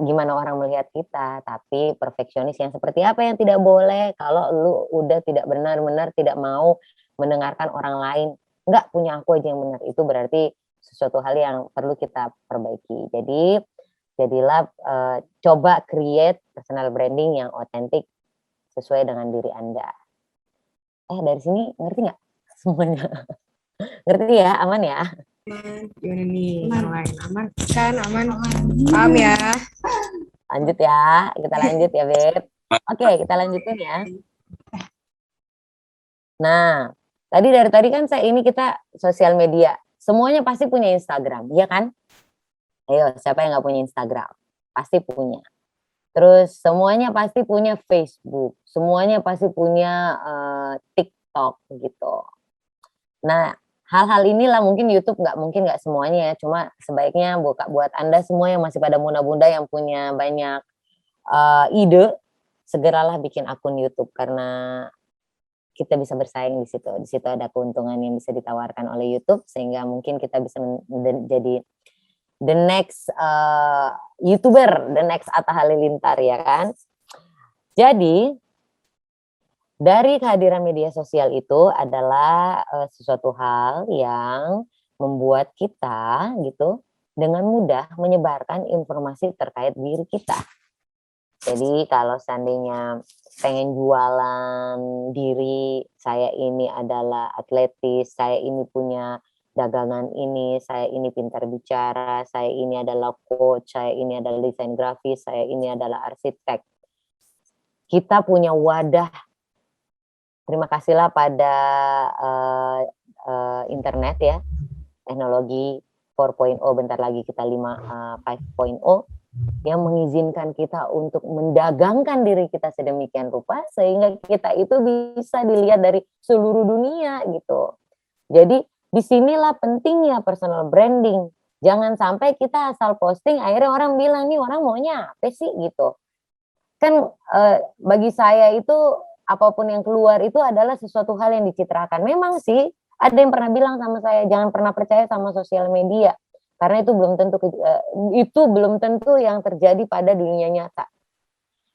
gimana orang melihat kita. Tapi perfeksionis yang seperti apa yang tidak boleh? Kalau lu udah tidak benar-benar tidak mau mendengarkan orang lain. Enggak, punya aku aja yang benar. Itu berarti sesuatu hal yang perlu kita perbaiki. Jadi jadilah coba create personal branding yang otentik sesuai dengan diri Anda. Dari sini ngerti nggak semuanya? Ngerti ya, aman ya? Gimana nih? Aman. Yang lain aman kan? Aman. Paham ya? Lanjut ya, kita lanjut ya, Beb. Oke, kita lanjutin ya. Nah, dari tadi kan kita sosial media. Semuanya pasti punya Instagram, iya kan? Ayo, siapa yang nggak punya Instagram? Pasti punya. Terus semuanya pasti punya Facebook, semuanya pasti punya TikTok gitu. Nah, hal-hal inilah mungkin YouTube nggak semuanya ya, cuma sebaiknya buat Anda semua yang masih pada muda-muda yang punya banyak ide, segeralah bikin akun YouTube karena kita bisa bersaing di situ. Di situ ada keuntungan yang bisa ditawarkan oleh YouTube sehingga mungkin kita bisa menjadi the next YouTuber, the next Atta Halilintar ya kan. Jadi dari kehadiran media sosial itu adalah sesuatu hal yang membuat kita gitu dengan mudah menyebarkan informasi terkait diri kita. Jadi kalau seandainya pengen jualan diri, saya ini adalah atletis, saya ini punya dagangan ini, saya ini pintar bicara, saya ini adalah coach, saya ini adalah desain grafis, saya ini adalah arsitek. Kita punya wadah. Terima kasihlah pada internet ya, teknologi 4.0, bentar lagi kita 5.0 yang mengizinkan kita untuk mendagangkan diri kita sedemikian rupa sehingga kita itu bisa dilihat dari seluruh dunia gitu. Jadi disinilah pentingnya personal branding. Jangan sampai kita asal posting akhirnya orang bilang nih orang maunya apa sih gitu. Kan bagi saya itu apapun yang keluar itu adalah sesuatu hal yang dicitrakan. Memang sih ada yang pernah bilang sama saya jangan pernah percaya sama sosial media karena itu belum tentu yang terjadi pada dunia nyata.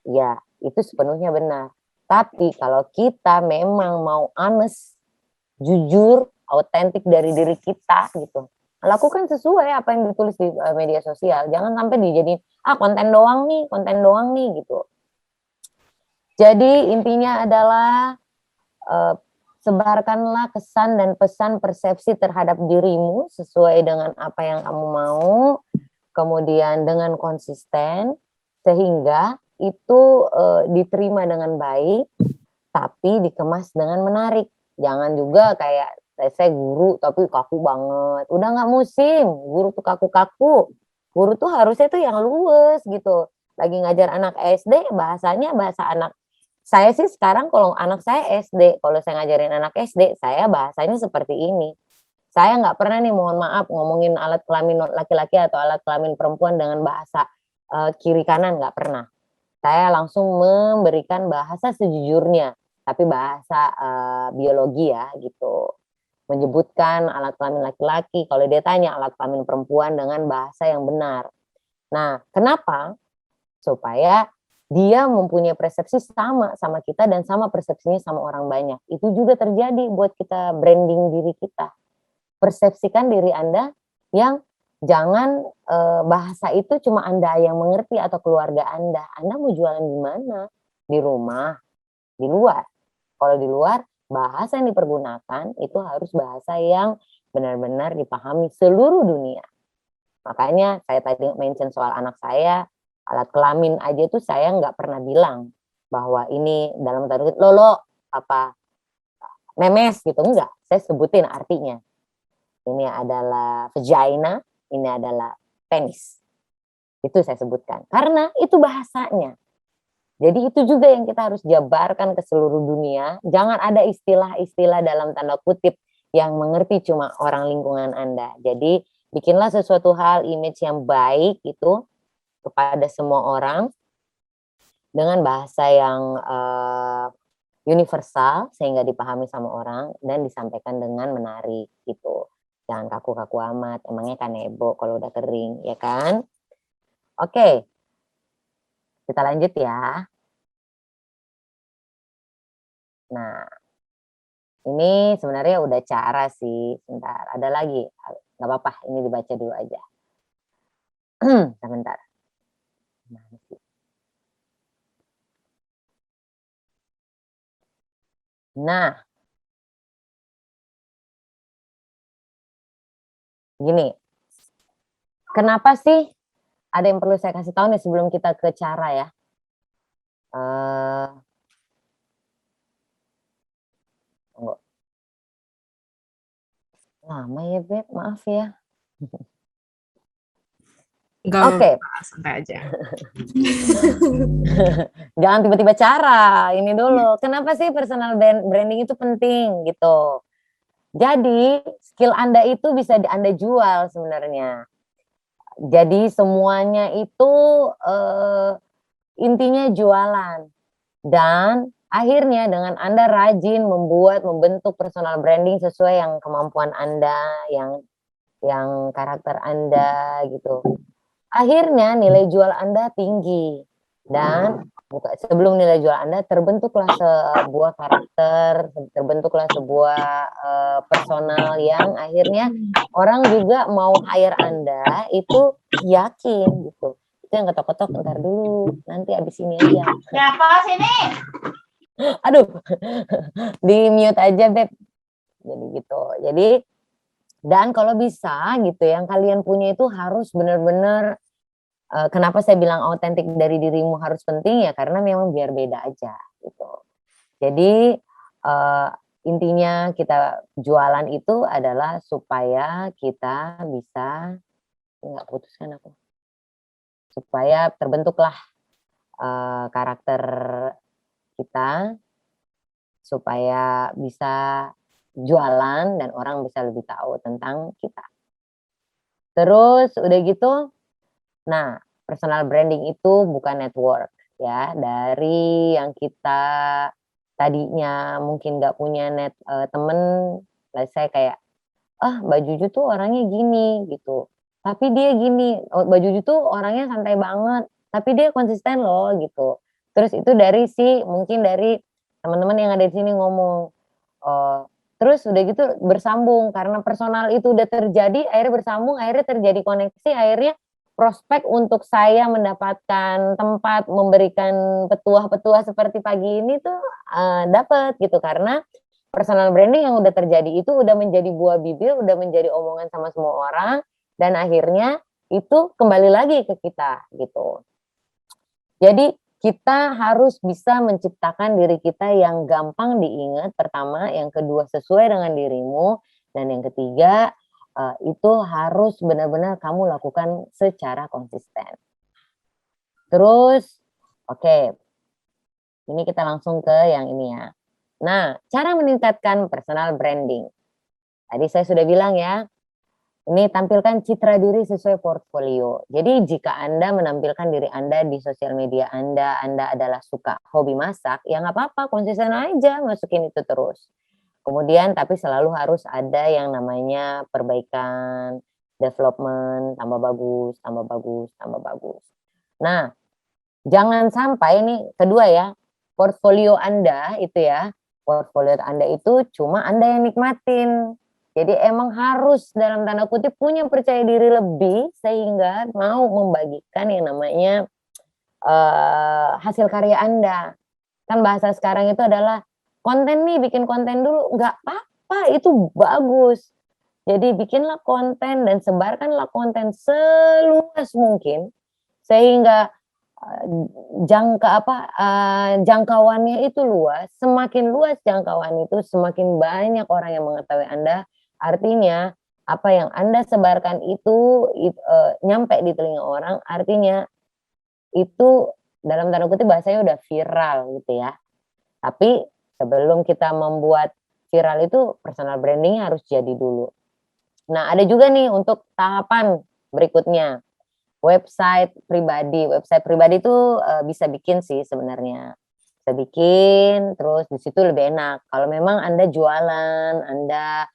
Ya, itu sepenuhnya benar. Tapi kalau kita memang mau honest, jujur, autentik dari diri kita gitu, lakukan sesuai apa yang ditulis di media sosial. Jangan sampai dijadiin konten doang nih gitu. Jadi intinya adalah sebarkanlah kesan dan pesan persepsi terhadap dirimu sesuai dengan apa yang kamu mau, kemudian dengan konsisten sehingga itu diterima dengan baik, tapi dikemas dengan menarik. Jangan juga kayak saya guru tapi kaku banget. Udah nggak musim, guru tuh kaku-kaku. Guru tuh harusnya tuh yang luwes gitu. Lagi ngajar anak SD, bahasanya bahasa anak. Saya sih sekarang kalau anak saya SD, kalau saya ngajarin anak SD, saya bahasanya seperti ini. Saya nggak pernah nih mohon maaf ngomongin alat kelamin laki-laki atau alat kelamin perempuan dengan bahasa kiri kanan, nggak pernah. Saya langsung memberikan bahasa sejujurnya, tapi bahasa biologi ya gitu. Menyebutkan alat kelamin laki-laki, kalau dia tanya alat kelamin perempuan dengan bahasa yang benar. Nah, kenapa? Supaya dia mempunyai persepsi sama kita dan sama persepsinya sama orang banyak. Itu juga terjadi buat kita branding diri kita. Persepsikan diri Anda yang jangan bahasa itu cuma Anda yang mengerti atau keluarga Anda. Anda mau jualan di mana? Di rumah, di luar. Kalau di luar, bahasa yang dipergunakan itu harus bahasa yang benar-benar dipahami seluruh dunia. Makanya saya tadi mention soal anak saya, alat kelamin aja tuh saya nggak pernah bilang bahwa ini dalam tanda kutip lolo apa memes gitu, enggak. Saya sebutin artinya. Ini adalah vagina, ini adalah penis. Itu saya sebutkan. Karena itu bahasanya. Jadi itu juga yang kita harus jabarkan ke seluruh dunia. Jangan ada istilah-istilah dalam tanda kutip yang mengerti cuma orang lingkungan Anda. Jadi bikinlah sesuatu hal, image yang baik itu kepada semua orang dengan bahasa yang universal sehingga dipahami sama orang dan disampaikan dengan menarik gitu. Jangan kaku-kaku amat, emangnya kanebo kalau udah kering, ya kan? Oke, kita lanjut ya. Nah, ini sebenarnya udah cara sih, sebentar, ada lagi, nggak apa-apa, ini dibaca dulu aja. Sebentar. Nah, Gini, kenapa sih ada yang perlu saya kasih tahu nih sebelum kita ke cara ya. Tunggu. Lama ya Beb, maaf ya. Enggak Oke. apa-apa, santai aja. Jangan tiba-tiba cara, ini dulu. Kenapa sih personal branding itu penting gitu? Jadi skill Anda itu bisa Anda jual sebenarnya. Jadi semuanya itu intinya jualan. Dan akhirnya dengan Anda rajin membentuk personal branding sesuai yang kemampuan Anda, yang karakter Anda gitu. Akhirnya nilai jual Anda tinggi. Dan sebelum nilai jual Anda terbentuklah sebuah karakter, terbentuklah sebuah personal yang akhirnya orang juga mau hire Anda itu yakin gitu. Itu yang ketok-ketok ntar dulu, nanti abis ini aja. Siapa sini? Aduh, di mute aja Beb. Jadi gitu. Jadi dan kalau bisa gitu yang kalian punya itu harus benar-benar kenapa saya bilang autentik dari dirimu harus penting ya karena memang biar beda aja gitu. Jadi intinya kita jualan itu adalah supaya kita bisa nggak putuskan aku. Supaya terbentuklah karakter kita supaya bisa jualan dan orang bisa lebih tahu tentang kita. Terus udah gitu, nah personal branding itu bukan network ya. Dari yang kita tadinya mungkin nggak punya temen, saya kayak, Mbak Juju tuh orangnya gini gitu. Tapi dia gini, Mbak Juju tuh orangnya santai banget, tapi dia konsisten loh gitu. Terus itu mungkin dari teman-teman yang ada di sini ngomong, terus udah gitu bersambung karena personal itu udah terjadi, akhirnya bersambung, akhirnya terjadi koneksi, akhirnya prospek untuk saya mendapatkan tempat memberikan petuah-petuah seperti pagi ini tuh dapat gitu karena personal branding yang udah terjadi itu udah menjadi buah bibir, udah menjadi omongan sama semua orang dan akhirnya itu kembali lagi ke kita gitu. Jadi kita harus bisa menciptakan diri kita yang gampang diingat pertama, yang kedua sesuai dengan dirimu, dan yang ketiga itu harus benar-benar kamu lakukan secara konsisten. Terus, oke, ini kita langsung ke yang ini ya. Nah, cara meningkatkan personal branding. Tadi saya sudah bilang ya, ini tampilkan citra diri sesuai portfolio. Jadi jika Anda menampilkan diri Anda di sosial media Anda adalah suka hobi masak, ya nggak apa-apa, konsisten aja masukin itu terus. Kemudian tapi selalu harus ada yang namanya perbaikan, development, tambah bagus, tambah bagus, tambah bagus. Nah, jangan sampai nih, kedua ya, portfolio Anda itu cuma Anda yang nikmatin. Jadi emang harus dalam tanda kutip punya percaya diri lebih sehingga mau membagikan yang namanya hasil karya Anda. Kan bahasa sekarang itu adalah konten nih, bikin konten dulu, nggak apa-apa, itu bagus. Jadi bikinlah konten dan sebarkanlah konten seluas mungkin sehingga jangkauannya itu luas. Semakin luas jangkauan itu, semakin banyak orang yang mengetahui Anda. Artinya apa yang Anda sebarkan itu nyampe di telinga orang, artinya itu dalam tanda kutip bahasanya udah viral gitu ya. Tapi sebelum kita membuat viral itu personal branding harus jadi dulu. Nah, ada juga nih untuk tahapan berikutnya. Website pribadi itu bisa bikin sih sebenarnya. Bisa bikin, terus di situ lebih enak. Kalau memang Anda jualan, Anda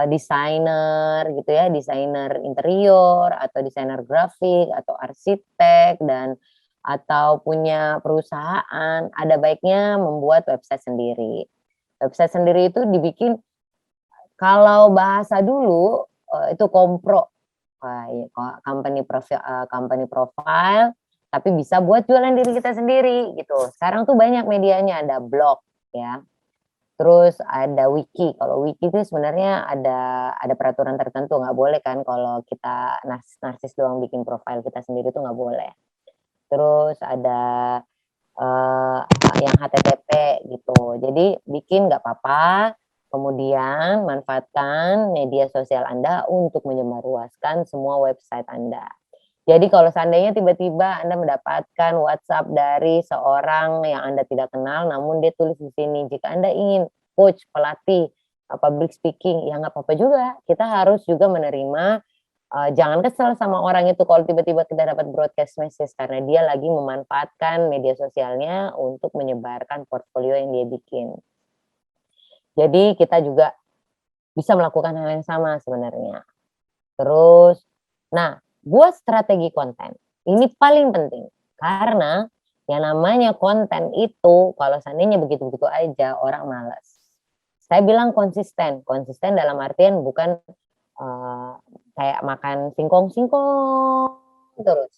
desainer gitu ya, desainer interior atau desainer grafik atau arsitek atau punya perusahaan, ada baiknya membuat website sendiri. Website sendiri itu dibikin kalau bahasa dulu itu kompro. Company profile, tapi bisa buat jualan diri kita sendiri gitu. Sekarang tuh banyak medianya, ada blog ya. Terus ada wiki. Kalau wiki itu sebenarnya ada peraturan tertentu, nggak boleh kan kalau kita narsis doang bikin profil kita sendiri tuh nggak boleh. Terus ada yang HTTP gitu. Jadi bikin nggak apa-apa, kemudian manfaatkan media sosial Anda untuk menyebarluaskan semua website Anda. Jadi kalau seandainya tiba-tiba Anda mendapatkan WhatsApp dari seorang yang Anda tidak kenal, namun dia tulis di sini, jika Anda ingin coach, pelatih, public speaking, ya nggak apa-apa juga. Kita harus juga menerima, jangan kesel sama orang itu kalau tiba-tiba kita dapat broadcast message karena dia lagi memanfaatkan media sosialnya untuk menyebarkan portfolio yang dia bikin. Jadi kita juga bisa melakukan hal yang sama sebenarnya. Terus, nah, buat strategi konten. Ini paling penting karena yang namanya konten itu kalau seandainya begitu-begitu aja orang malas. Saya bilang konsisten, konsisten dalam artian bukan kayak makan singkong terus.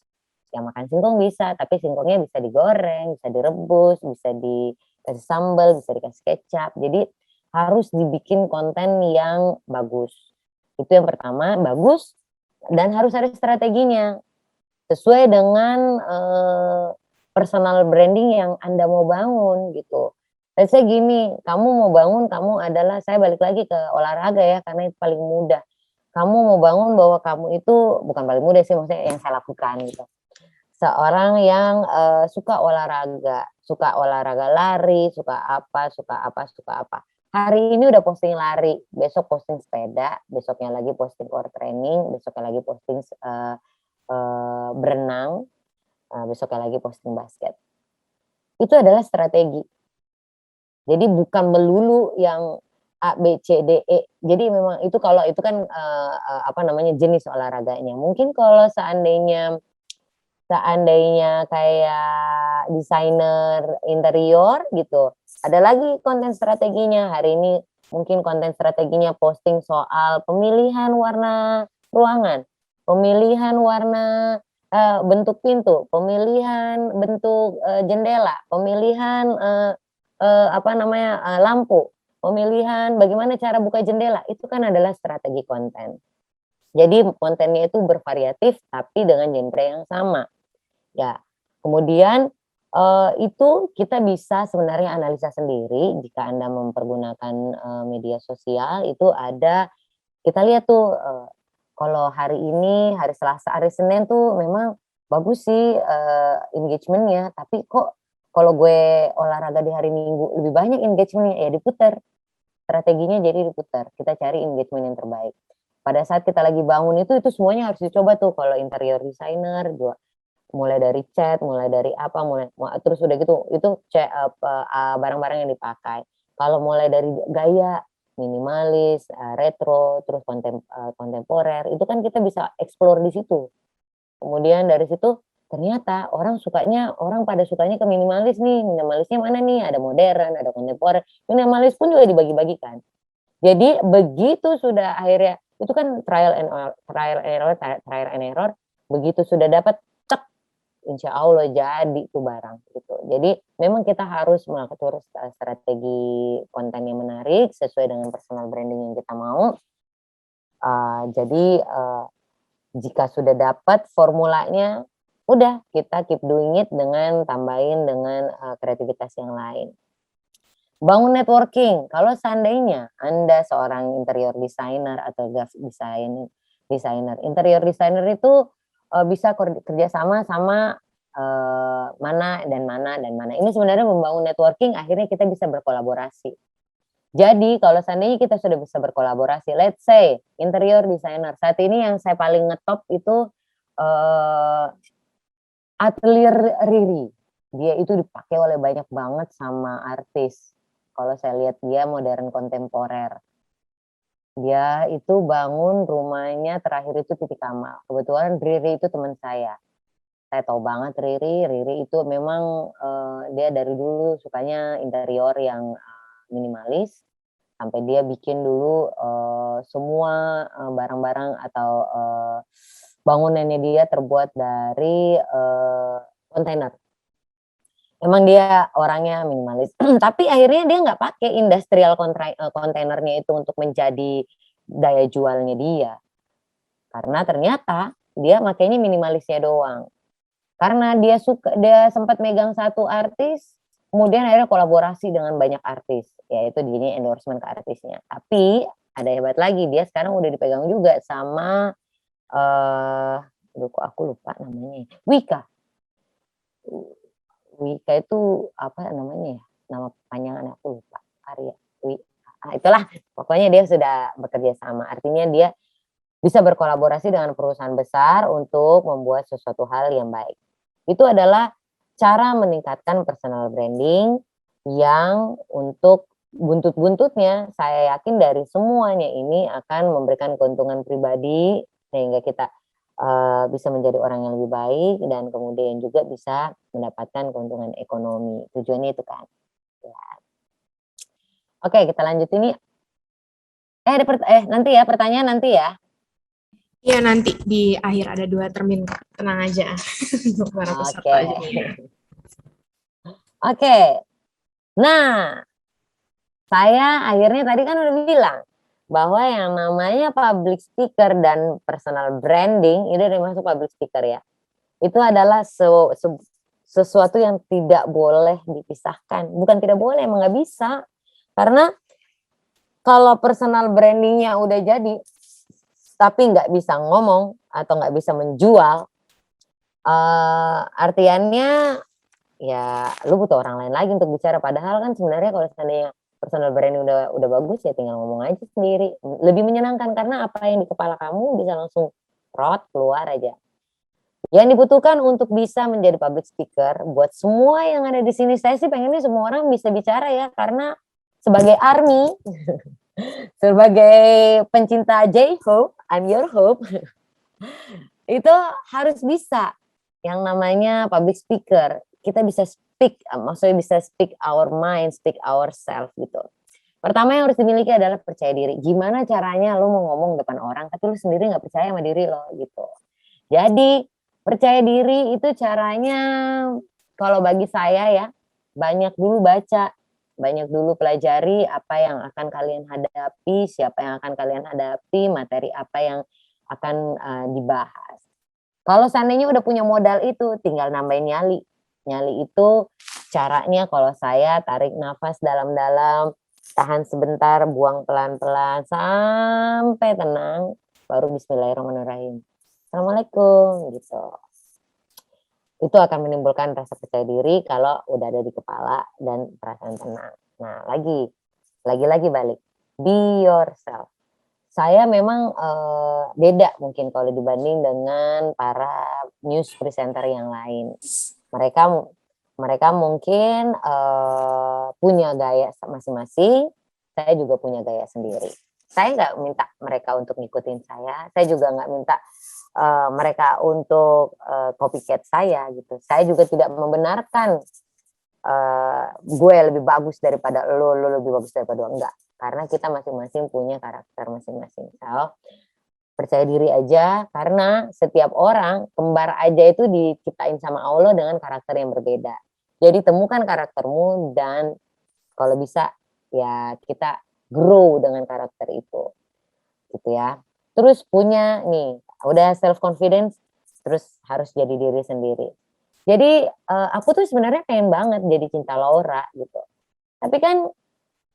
Ya makan singkong bisa, tapi singkongnya bisa digoreng, bisa direbus, bisa dikasih sambal, bisa dikasih kecap. Jadi harus dibikin konten yang bagus. Itu yang pertama, bagus dan harus ada strateginya. Sesuai dengan personal branding yang Anda mau bangun gitu. Let's say gini, kamu mau bangun, kamu adalah, saya balik lagi ke olahraga ya, karena itu paling mudah. Kamu mau bangun bahwa kamu itu, bukan paling mudah sih, maksudnya yang saya lakukan gitu. Seorang yang suka olahraga lari, suka apa, suka apa, suka apa. Hari ini udah posting lari, besok posting sepeda, besoknya lagi posting core training, besoknya lagi posting berenang, besoknya lagi posting basket. Itu adalah strategi. Jadi bukan melulu yang A, B, C, D, E. Jadi memang itu kalau itu kan apa namanya jenis olahraganya. Mungkin kalau seandainya kayak desainer interior gitu, ada lagi konten strateginya. Hari ini mungkin konten strateginya posting soal pemilihan warna ruangan, pemilihan warna bentuk pintu, pemilihan bentuk jendela, pemilihan apa namanya lampu, pemilihan bagaimana cara buka jendela. Itu kan adalah strategi konten. Jadi kontennya itu bervariatif tapi dengan genre yang sama. Ya, kemudian itu kita bisa sebenarnya analisa sendiri jika Anda mempergunakan media sosial itu ada, kita lihat tuh kalau hari ini, hari Selasa, hari Senin tuh memang bagus sih engagement-nya, tapi kok kalau gue olahraga di hari Minggu lebih banyak engagement-nya, ya diputar. Strateginya jadi diputar, kita cari engagement yang terbaik. Pada saat kita lagi bangun itu semuanya harus dicoba tuh, kalau interior designer juga mulai dari cat, mulai dari apa, terus udah gitu, itu barang-barang yang dipakai. Kalau mulai dari gaya, minimalis, retro, terus kontemporer, itu kan kita bisa explore di situ. Kemudian dari situ ternyata orang pada sukanya ke minimalis nih, minimalisnya mana nih, ada modern, ada kontemporer, minimalis pun juga dibagi-bagikan. Jadi begitu sudah akhirnya, itu kan trial and error, begitu sudah dapat, cek, insya Allah jadi tuh barang gitu. Jadi memang kita harus mengatur strategi konten yang menarik sesuai dengan personal branding yang kita mau. Jadi jika sudah dapat formulanya, udah kita keep doing it dengan tambahin dengan kreativitas yang lain. Bangun networking. Kalau seandainya Anda seorang interior designer atau graphic designer. Interior designer itu bisa kerjasama sama mana dan mana dan mana. Ini sebenarnya membangun networking, akhirnya kita bisa berkolaborasi. Jadi kalau seandainya kita sudah bisa berkolaborasi, let's say interior designer. Saat ini yang saya paling ngetop itu Atelier Riri. Dia itu dipakai oleh banyak banget sama artis. Kalau saya lihat dia modern kontemporer. Dia itu bangun rumahnya terakhir itu Titik Kamal. Kebetulan Riri itu teman saya. Saya tahu banget Riri itu memang dia dari dulu sukanya interior yang minimalis. Sampai dia bikin dulu semua barang-barang atau bangunannya dia terbuat dari kontainer. emang dia orangnya minimalis. Tapi akhirnya dia nggak pakai industrial kontainernya itu untuk menjadi daya jualnya dia. Karena ternyata dia makainya minimalisnya doang. Karena dia sempat megang satu artis, kemudian akhirnya kolaborasi dengan banyak artis, yaitu dia endorsement ke artisnya. Tapi ada hebat lagi, dia sekarang udah dipegang juga sama kok aku lupa namanya. Wika. Wika itu apa namanya ya? Nama panjangan aku lupa. Arya Wika. Itulah pokoknya dia sudah bekerja sama. Artinya dia bisa berkolaborasi dengan perusahaan besar untuk membuat sesuatu hal yang baik. Itu adalah cara meningkatkan personal branding yang untuk buntut-buntutnya saya yakin dari semuanya ini akan memberikan keuntungan pribadi sehingga kita bisa menjadi orang yang lebih baik dan kemudian juga bisa mendapatkan keuntungan ekonomi. Tujuannya itu kan. Ya. Oke, kita lanjut ini. Nanti ya pertanyaan nanti ya. Iya, nanti di akhir ada 2 termin, Kak. Tenang aja untuk para peserta aja. Oke. Nah, saya akhirnya tadi kan udah bilang bahwa yang namanya public speaker dan personal branding, ini udah masuk public speaker ya. Itu adalah sesuatu yang tidak boleh dipisahkan. Bukan tidak boleh, emang nggak bisa. Karena kalau personal brandingnya udah jadi, tapi nggak bisa ngomong atau nggak bisa menjual, artiannya ya lu butuh orang lain lagi untuk bicara. Padahal kan sebenarnya kalau seandainya personal branding udah bagus ya tinggal ngomong aja sendiri. Lebih menyenangkan karena apa yang di kepala kamu bisa langsung keluar aja. Yang dibutuhkan untuk bisa menjadi public speaker buat semua yang ada di sini, saya sih pengennya semua orang bisa bicara ya, karena sebagai ARMY, sebagai pencinta J-Hope, I'm your hope, itu harus bisa yang namanya public speaker. Kita bisa speak, maksudnya bisa speak our mind, speak ourselves gitu. Pertama yang harus dimiliki adalah percaya diri. Gimana caranya lo mau ngomong depan orang, tapi lo sendiri nggak percaya sama diri lo gitu. Jadi percaya diri itu caranya, kalau bagi saya ya, banyak dulu baca, banyak dulu pelajari apa yang akan kalian hadapi, siapa yang akan kalian hadapi, materi apa yang akan dibahas. Kalau seandainya udah punya modal itu, tinggal nambahin nyali. Nyali itu caranya kalau saya tarik nafas dalam-dalam, tahan sebentar, buang pelan-pelan sampai tenang, baru bismillahirrahmanirrahim. Assalamualaikum gitu. Itu akan menimbulkan rasa percaya diri kalau udah ada di kepala dan perasaan tenang. Nah, lagi-lagi balik. Be yourself. Saya memang beda mungkin kalau dibanding dengan para news presenter yang lain. Mereka mungkin punya gaya masing-masing. Saya juga punya gaya sendiri. Saya nggak minta mereka untuk ngikutin saya. Saya juga nggak minta mereka untuk copycat saya gitu. Saya juga tidak membenarkan gue lebih bagus daripada lo lebih bagus daripada enggak. Karena kita masing-masing punya karakter masing-masing. So, percaya diri aja, karena setiap orang kembar aja itu diciptain sama Allah dengan karakter yang berbeda. Jadi temukan karaktermu dan kalau bisa ya kita grow dengan karakter itu. Gitu ya. Terus punya nih, udah self confidence, terus harus jadi diri sendiri. Jadi aku tuh sebenarnya pengen banget jadi Cinta Laura gitu. Tapi kan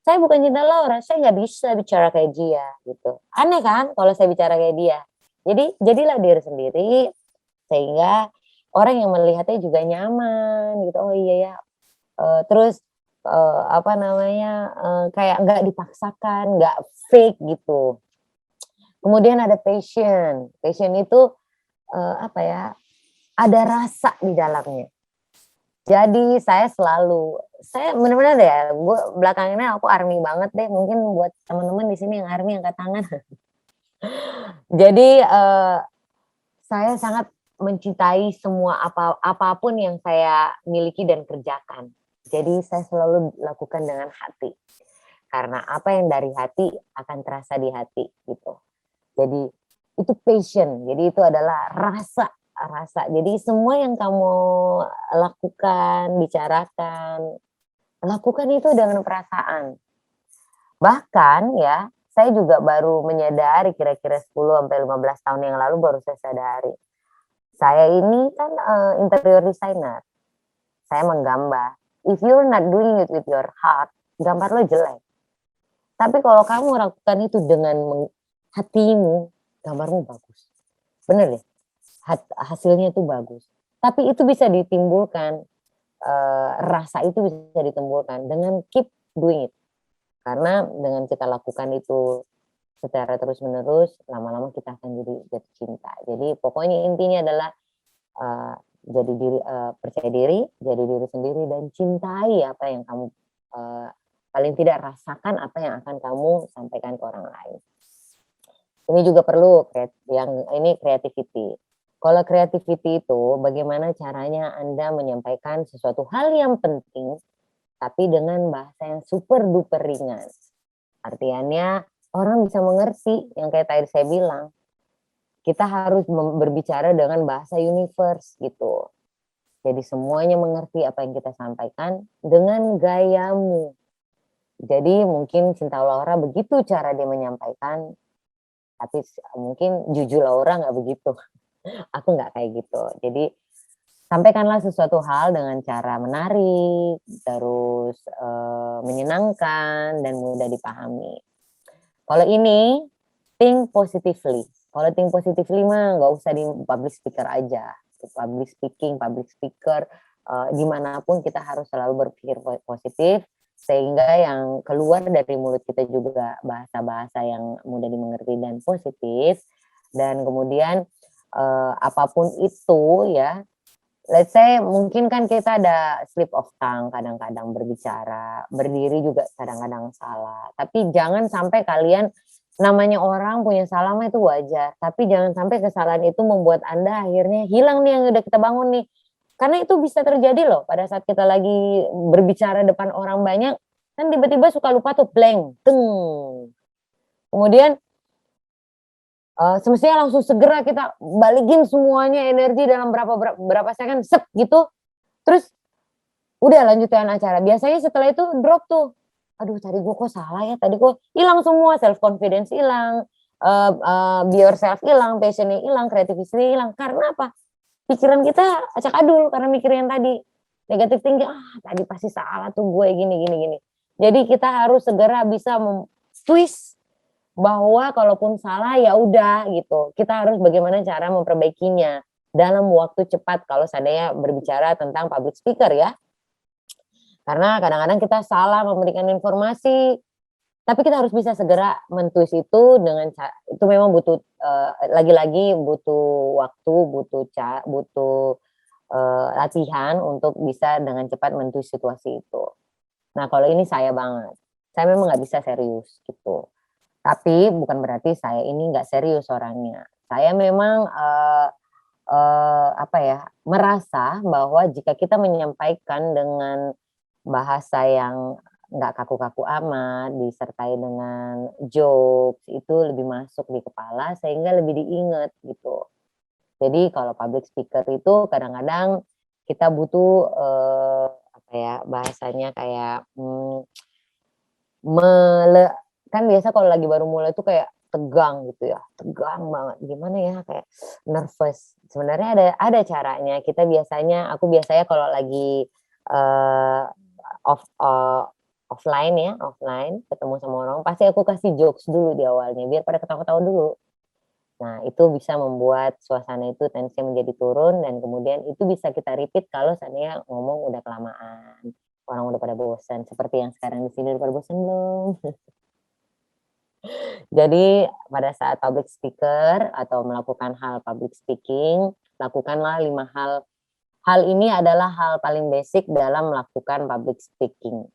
saya bukan Cinta Laura, saya nggak bisa bicara kayak dia gitu. Aneh kan kalau saya bicara kayak dia. Jadi jadilah diri sendiri sehingga orang yang melihatnya juga nyaman gitu. Oh iya ya. Terus kayak nggak dipaksakan, nggak fake gitu. Kemudian ada passion. Passion itu ada rasa di dalamnya. Jadi saya benar-benar deh, gue belakangan aku ARMY banget deh. Mungkin buat teman-teman di sini yang ARMY angkat tangan. Jadi saya sangat mencintai semua apapun yang saya miliki dan kerjakan. Jadi saya selalu lakukan dengan hati. Karena apa yang dari hati akan terasa di hati gitu. Jadi itu passion. Jadi itu adalah rasa rasa. Jadi semua yang kamu lakukan, bicarakan, lakukan itu dengan perasaan. Bahkan ya, saya juga baru menyadari kira-kira 10 sampai 15 tahun yang lalu baru saya sadari. Saya ini kan, interior designer, saya menggambar. If you're not doing it with your heart, gambar lo jelek. Tapi kalau kamu lakukan itu dengan hatimu, gambarmu bagus. Bener deh, hasilnya itu bagus. Tapi itu bisa ditimbulkan, rasa itu bisa ditimbulkan dengan keep doing it. Karena dengan kita lakukan itu secara terus-menerus, lama-lama kita akan jadi jatuh cinta. Jadi pokoknya intinya adalah, percaya diri, jadi diri sendiri dan cintai apa yang kamu, paling tidak rasakan apa yang akan kamu sampaikan ke orang lain. Ini juga perlu yang ini creativity. Kalau creativity itu bagaimana caranya Anda menyampaikan sesuatu hal yang penting, tapi dengan bahasa yang super duper ringan. Artinya orang bisa mengerti yang kayak tadi saya bilang. Kita harus berbicara dengan bahasa universe gitu. Jadi semuanya mengerti apa yang kita sampaikan dengan gayamu. Jadi mungkin Cinta Laura begitu cara dia menyampaikan, tapi mungkin Juju Laura nggak begitu. Aku nggak kayak gitu. Jadi sampaikanlah sesuatu hal dengan cara menarik, terus menyenangkan dan mudah dipahami. Kalau ini think positively. Kalau think positively mah nggak usah di public speaker aja. Public speaking, public speaker, dimanapun kita harus selalu berpikir positif sehingga yang keluar dari mulut kita juga bahasa-bahasa yang mudah dimengerti dan positif. Dan kemudian apapun itu ya, let's say mungkin kan kita ada slip of tongue kadang-kadang berbicara, berdiri juga kadang-kadang salah. Tapi jangan sampai kalian, namanya orang punya salah mah itu wajar, tapi jangan sampai kesalahan itu membuat Anda akhirnya hilang nih yang udah kita bangun nih. Karena itu bisa terjadi loh pada saat kita lagi berbicara depan orang banyak, kan tiba-tiba suka lupa tuh blank, teng. Kemudian semestinya langsung segera kita balikin semuanya energi dalam berapa second, sep gitu. Terus udah lanjutkan acara. Biasanya setelah itu drop tuh. Aduh tadi gue kok salah ya, tadi kok hilang semua, self confidence hilang, be yourself hilang, passionnya hilang, creativity hilang. Karena apa? Pikiran kita acak adul karena mikirin yang tadi. Negatif tinggi, tadi pasti salah tuh gue gini. Jadi kita harus segera bisa twist bahwa kalaupun salah ya udah gitu. Kita harus bagaimana cara memperbaikinya dalam waktu cepat kalau seandainya berbicara tentang public speaker ya. Karena kadang-kadang kita salah memberikan informasi, tapi kita harus bisa segera mentwist itu dengan itu memang butuh lagi-lagi butuh waktu, butuh latihan untuk bisa dengan cepat mentwist situasi itu. Nah kalau ini saya banget, saya memang nggak bisa serius gitu. Tapi bukan berarti saya ini nggak serius orangnya. Saya memang merasa bahwa jika kita menyampaikan dengan bahasa yang nggak kaku-kaku amat, disertai dengan jokes, itu lebih masuk di kepala sehingga lebih diingat gitu. Jadi kalau public speaker itu kadang-kadang kita butuh bahasanya kayak kan biasa kalau lagi baru mulai tuh kayak tegang gitu ya, tegang banget. Gimana ya, kayak nervous. Sebenarnya ada caranya. Aku biasanya kalau lagi offline ketemu sama orang, pasti aku kasih jokes dulu di awalnya biar pada ketawa-ketawa dulu. Nah, itu bisa membuat suasana itu tensinya menjadi turun dan kemudian itu bisa kita repeat kalau seandainya ngomong udah kelamaan. Orang udah pada bosan, seperti yang sekarang di sini udah pada bosan belum? Jadi pada saat public speaker atau melakukan hal public speaking, lakukanlah 5 hal. Hal ini adalah hal paling basic dalam melakukan public speaking.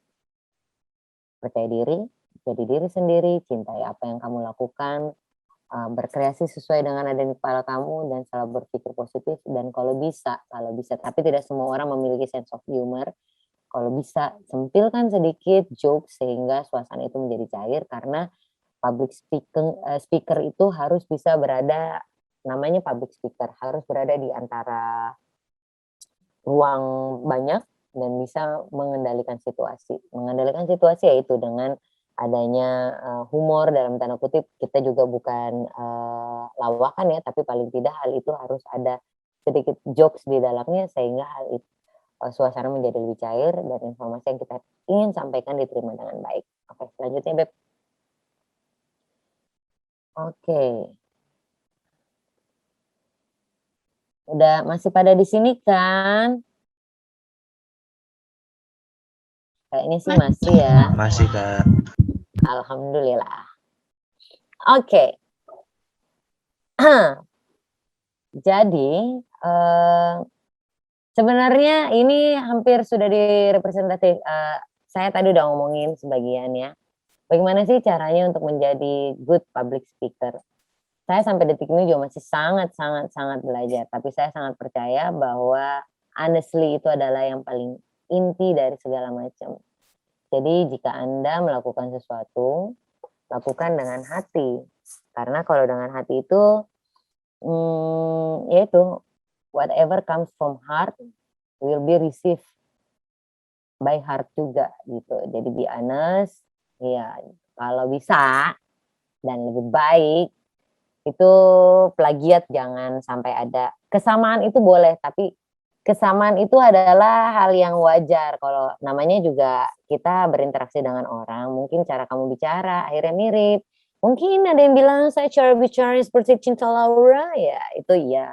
Percaya diri, jadi diri sendiri, cintai apa yang kamu lakukan, berkreasi sesuai dengan ada di kepala kamu dan selalu berpikir positif dan kalau bisa, tapi tidak semua orang memiliki sense of humor. Kalau bisa, sempilkan sedikit joke sehingga suasana itu menjadi cair karena public speaker itu harus bisa berada namanya public speaker, harus berada di antara ruang banyak dan bisa mengendalikan situasi. Mengendalikan situasi yaitu dengan adanya humor dalam tanda kutip, kita juga bukan lawakan ya, tapi paling tidak hal itu harus ada sedikit jokes di dalamnya sehingga hal itu suasana menjadi lebih cair dan informasi yang kita ingin sampaikan diterima dengan baik. Oke, selanjutnya Beb. Oke. Udah masih pada di sini kan? Kayaknya sih masih ya. Masih Kak. Alhamdulillah. Oke. Jadi sebenarnya ini hampir sudah direpresentasi. Saya tadi udah ngomongin sebagian ya. Bagaimana sih caranya untuk menjadi good public speaker? Saya sampai detik ini juga masih sangat belajar. Tapi saya sangat percaya bahwa honestly itu adalah yang paling inti dari segala macam. Jadi jika Anda melakukan sesuatu, lakukan dengan hati. Karena kalau dengan hati itu, yaitu whatever comes from heart will be received by heart juga gitu. Jadi be honest, ya kalau bisa dan lebih baik itu plagiat jangan sampai ada. Kesamaan itu boleh, tapi kesamaan itu adalah hal yang wajar. Kalau namanya juga kita berinteraksi dengan orang, mungkin cara kamu bicara akhirnya mirip. Mungkin ada yang bilang saya cara bicara seperti Cinta Laura, ya itu ya.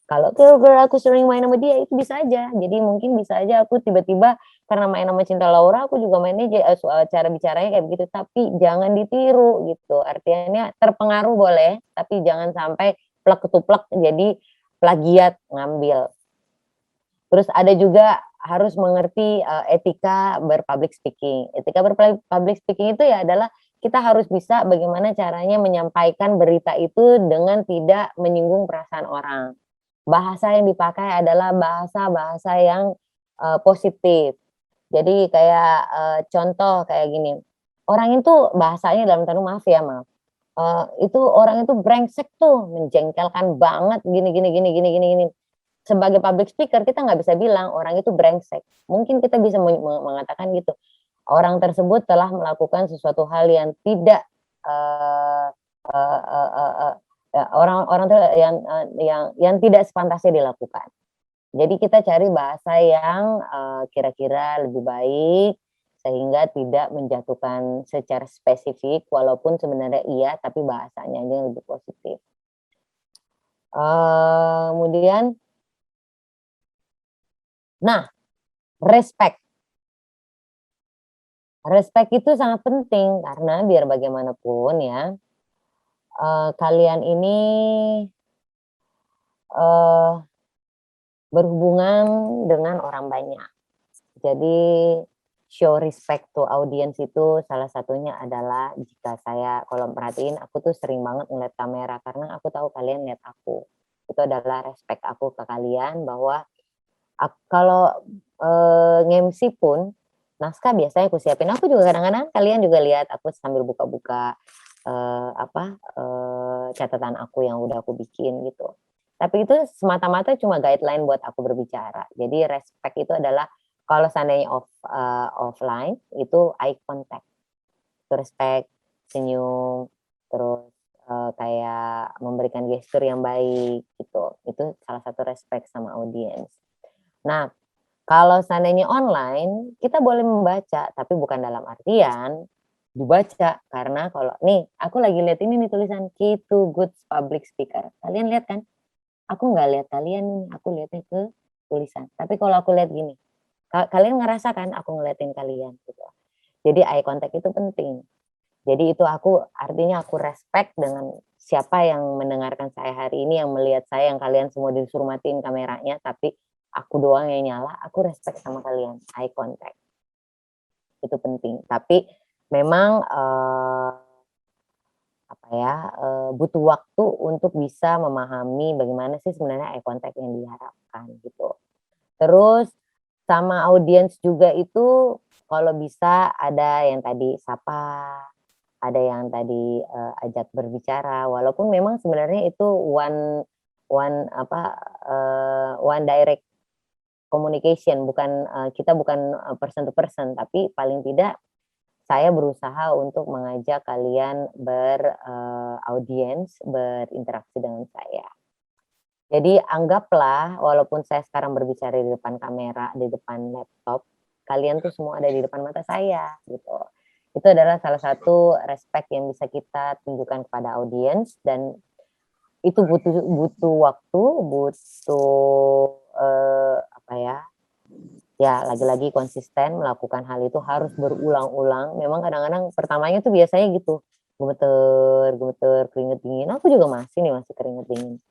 Kalau gara-gara aku sering main sama dia itu bisa aja. Jadi mungkin bisa aja aku tiba-tiba karena main sama Cinta Laura aku juga mainnya cara bicaranya kayak begitu. Tapi jangan ditiru gitu. Artinya terpengaruh boleh, tapi jangan sampai plek ketuplek jadi plagiat ngambil. Terus ada juga harus mengerti etika berpublic speaking. Etika berpublic speaking itu ya adalah kita harus bisa bagaimana caranya menyampaikan berita itu dengan tidak menyinggung perasaan orang. Bahasa yang dipakai adalah bahasa-bahasa yang positif. Jadi kayak contoh kayak gini, orang itu bahasanya dalam tanda maaf ya maaf, itu orang itu brengsek tuh, menjengkelkan banget gini. Sebagai public speaker kita nggak bisa bilang orang itu brengsek. Mungkin kita bisa mengatakan gitu, orang tersebut telah melakukan sesuatu hal yang tidak orang-orang yang tidak sepantasnya dilakukan. Jadi kita cari bahasa yang kira-kira lebih baik sehingga tidak menjatuhkan secara spesifik walaupun sebenarnya iya tapi bahasanya aja yang lebih positif. Kemudian, nah respect. Respect itu sangat penting karena biar bagaimanapun ya kalian ini berhubungan dengan orang banyak. Jadi show respect to audience itu salah satunya adalah jika saya kalau perhatiin aku tuh sering banget ngeliat kamera karena aku tahu kalian lihat aku. Itu adalah respect aku ke kalian bahwa kalau nge-MC pun naskah biasanya aku siapin. Aku juga kadang-kadang kalian juga lihat aku sambil buka-buka catatan aku yang udah aku bikin gitu. Tapi itu semata-mata cuma guideline buat aku berbicara. Jadi respect itu adalah kalau seandainya offline itu eye contact. Itu respect, senyum, terus kayak memberikan gestur yang baik gitu. Itu salah satu respect sama audiens. Nah, kalau seandainya online, kita boleh membaca, tapi bukan dalam artian dibaca. Karena kalau nih, aku lagi lihat ini nih tulisan key to good public speaker. Kalian lihat kan? Aku nggak lihat kalian nih, aku lihatnya ke tulisan. Tapi kalau aku lihat gini, kalian ngerasa kan aku ngeliatin kalian gitu. Jadi eye contact itu penting. Jadi itu artinya aku respect dengan siapa yang mendengarkan saya hari ini, yang melihat saya, yang kalian semua disuruh matiin kameranya, tapi aku doang yang nyala, aku respect sama kalian, eye contact. Itu penting. Tapi memang butuh waktu untuk bisa memahami bagaimana sih sebenarnya eye contact yang diharapkan gitu. Terus sama audiens juga itu kalau bisa ada yang tadi sapa, ada yang tadi ajak berbicara, walaupun memang sebenarnya itu one direct communication, bukan kita bukan person to person, tapi paling tidak saya berusaha untuk mengajak kalian beraudiens, berinteraksi dengan saya. Jadi anggaplah walaupun saya sekarang berbicara di depan kamera, di depan laptop, kalian tuh semua ada di depan mata saya gitu. Itu adalah salah satu respect yang bisa kita tunjukkan kepada audiens, dan itu butuh waktu, butuh lagi-lagi konsisten melakukan hal itu, harus berulang-ulang. Memang kadang-kadang pertamanya tuh biasanya gitu, gemeter, keringet dingin. Aku juga masih keringet dingin.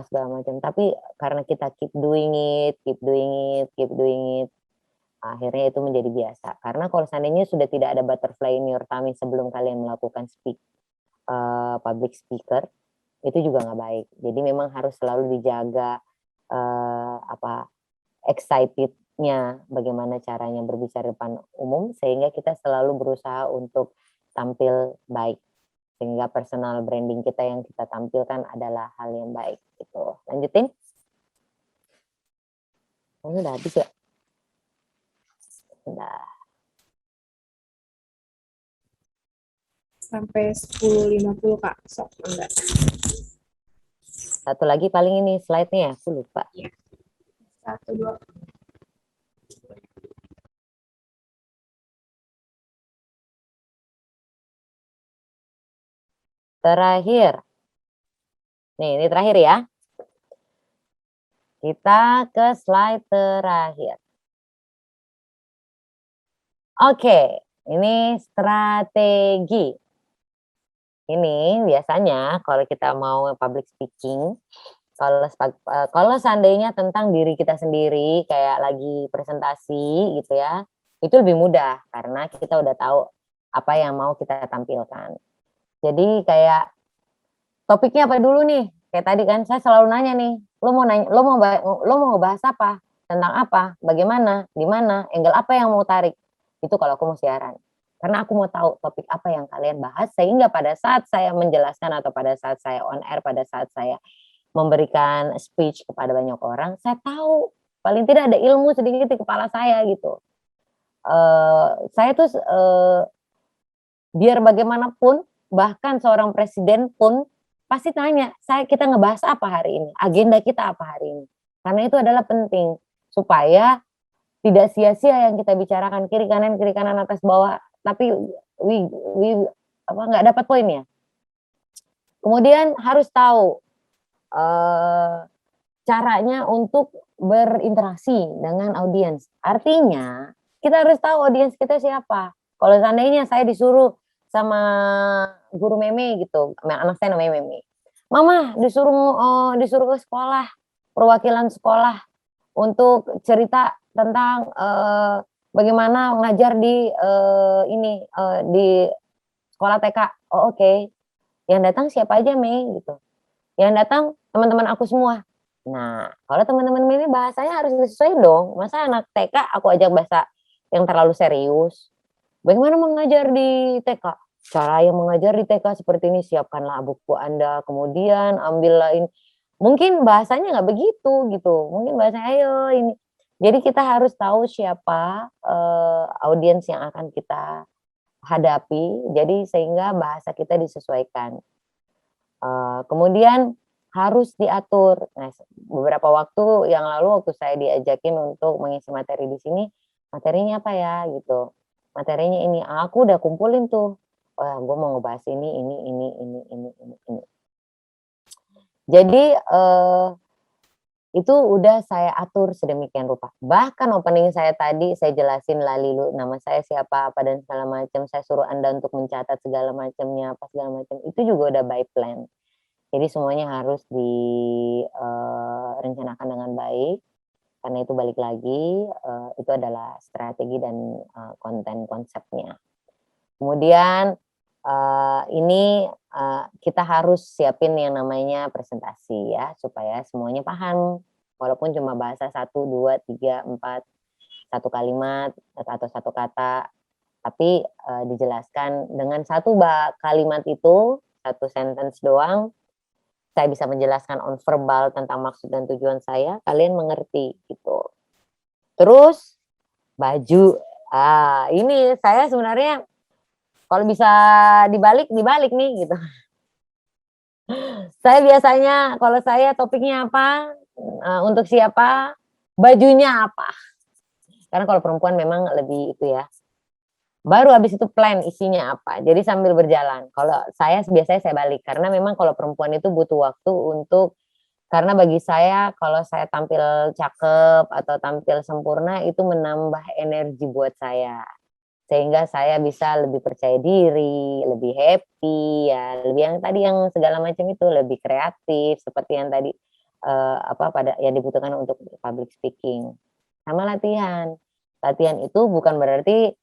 Segala macam. Tapi karena kita keep doing it, akhirnya itu menjadi biasa. Karena kalau seandainya sudah tidak ada butterfly in your tummy sebelum kalian melakukan public speaker, itu juga nggak baik. Jadi memang harus selalu dijaga excitednya, bagaimana caranya berbicara depan umum, sehingga kita selalu berusaha untuk tampil baik, sehingga personal branding kita yang kita tampilkan adalah hal yang baik gitu. Lanjutin. Ini udah habis ya? Udah. Sampai 10.50 Kak. Sok, enggak. Satu lagi paling ini slide-nya, aku lupa. Iya. 1, 2. Terakhir. Nih, ini terakhir ya. Kita ke slide terakhir. Oke, ini strategi. Ini biasanya kalau kita mau public speaking, kalau seandainya tentang diri kita sendiri, kayak lagi presentasi gitu ya, itu lebih mudah karena kita udah tahu apa yang mau kita tampilkan. Jadi kayak topiknya apa dulu nih? Kayak tadi kan saya selalu nanya nih, lo mau bahas apa? Tentang apa? Bagaimana? Di mana? Angle apa yang mau tarik? Itu kalau aku mau siaran. Karena aku mau tahu topik apa yang kalian bahas, sehingga pada saat saya menjelaskan atau pada saat saya on air, pada saat saya memberikan speech kepada banyak orang, saya tahu paling tidak ada ilmu sedikit di kepala saya gitu. Saya tuh biar bagaimanapun, bahkan seorang presiden pun pasti tanya, kita ngebahas apa hari ini, agenda kita apa hari ini. Karena itu adalah penting supaya tidak sia-sia yang kita bicarakan kiri kanan atas bawah, tapi nggak dapat poinnya. Kemudian harus tahu caranya untuk berinteraksi dengan audiens. Artinya kita harus tahu audiens kita siapa. Kalau seandainya saya disuruh sama guru Meme gitu, anak saya namanya Meme, Mama disuruh ke sekolah, perwakilan sekolah untuk cerita tentang bagaimana mengajar di di sekolah TK. Oh oke. Yang datang siapa aja Mei gitu. Yang datang teman-teman aku semua. Nah, kalau teman-teman Mei bahasanya harus disesuaikan dong. Masa anak TK aku ajak bahasa yang terlalu serius. Bagaimana mengajar di TK? Cara yang mengajar di TK seperti ini, siapkanlah buku Anda, kemudian ambillah ini. Mungkin bahasanya nggak begitu gitu. Mungkin bahasanya ayo ini. Jadi kita harus tahu siapa audiens yang akan kita hadapi. Jadi sehingga bahasa kita disesuaikan. Kemudian harus diatur. Nah, beberapa waktu yang lalu waktu saya diajakin untuk mengisi materi di sini, materinya apa ya gitu. Materinya ini, aku udah kumpulin tuh. Wah, gue mau ngebahas ini. Jadi itu udah saya atur sedemikian rupa. Bahkan opening saya tadi saya jelasin Lalilu, nama saya siapa, apa dan segala macam. Saya suruh Anda untuk mencatat segala macamnya, apa segala macam. Itu juga udah by plan. Jadi semuanya harus direncanakan dengan baik. Karena itu balik lagi, itu adalah strategi dan konten konsepnya. Kemudian ini kita harus siapin yang namanya presentasi ya, supaya semuanya paham. Walaupun cuma bahasa 1, 2, 3, 4, satu kalimat atau satu kata, Tapi dijelaskan dengan satu kalimat itu, satu sentence doang, saya bisa menjelaskan on verbal tentang maksud dan tujuan saya, kalian mengerti gitu. Terus baju, ini saya sebenarnya kalau bisa dibalik nih gitu. Saya biasanya kalau saya topiknya apa, untuk siapa, bajunya apa. Karena kalau perempuan memang lebih itu ya. Baru habis itu plan isinya apa. Jadi sambil berjalan. Kalau saya biasanya saya balik karena memang kalau perempuan itu butuh waktu untuk karena bagi saya kalau saya tampil cakep atau tampil sempurna itu menambah energi buat saya. Sehingga saya bisa lebih percaya diri, lebih happy ya, lebih yang tadi yang segala macam itu lebih kreatif seperti yang tadi pada yang dibutuhkan untuk public speaking. Sama latihan. Latihan itu bukan berarti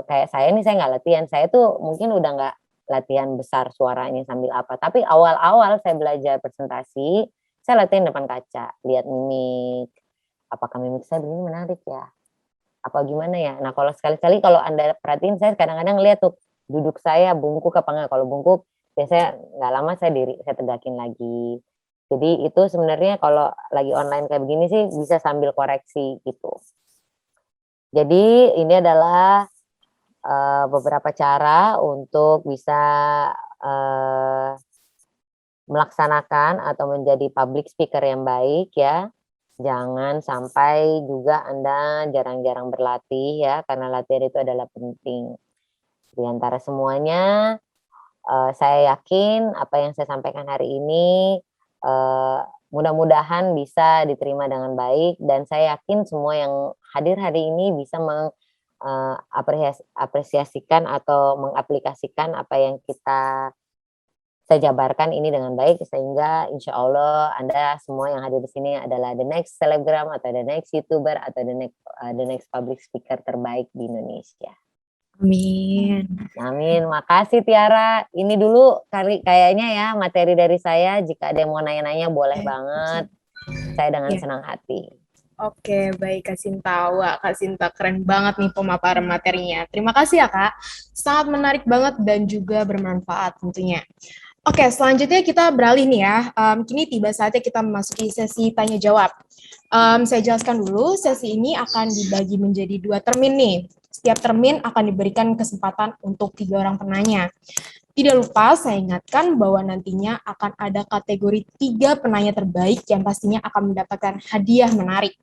kayak saya nih saya nggak latihan, saya tuh mungkin udah nggak latihan besar suaranya sambil apa, tapi awal-awal saya belajar presentasi, saya latihan depan kaca, lihat mimik, apakah mimik saya begini menarik ya, apa gimana ya. Nah kalau sekali-kali kalau Anda perhatiin saya kadang-kadang lihat tuh duduk saya bungkuk apa enggak, kalau bungkuk biasanya nggak lama saya tegakin lagi. Jadi itu sebenarnya kalau lagi online kayak begini sih bisa sambil koreksi gitu. Jadi ini adalah beberapa cara untuk bisa melaksanakan atau menjadi public speaker yang baik ya. Jangan sampai juga Anda jarang-jarang berlatih ya, karena latihan itu adalah penting. Di antara semuanya, saya yakin apa yang saya sampaikan hari ini mudah-mudahan bisa diterima dengan baik dan saya yakin semua yang hadir hari ini bisa apresiasikan atau mengaplikasikan apa yang saya jabarkan ini dengan baik sehingga insya Allah Anda semua yang hadir di sini adalah the next selebgram atau the next YouTuber atau the next public speaker terbaik di Indonesia. Amin. Amin. Makasih Tiara. Ini dulu kayaknya ya materi dari saya. Jika ada yang mau nanya-nanya boleh banget. Saya dengan senang hati. Oke, baik Kak Sinta. Wah, Kak Sinta keren banget nih pemaparan materinya. Terima kasih ya Kak. Sangat menarik banget dan juga bermanfaat tentunya. Oke, selanjutnya kita beralih nih ya. Kini tiba saatnya kita memasuki sesi tanya jawab. Saya jelaskan dulu, sesi ini akan dibagi menjadi 2 termin nih. Setiap termin akan diberikan kesempatan untuk 3 orang penanya. Tidak lupa saya ingatkan bahwa nantinya akan ada kategori 3 penanya terbaik yang pastinya akan mendapatkan hadiah menarik.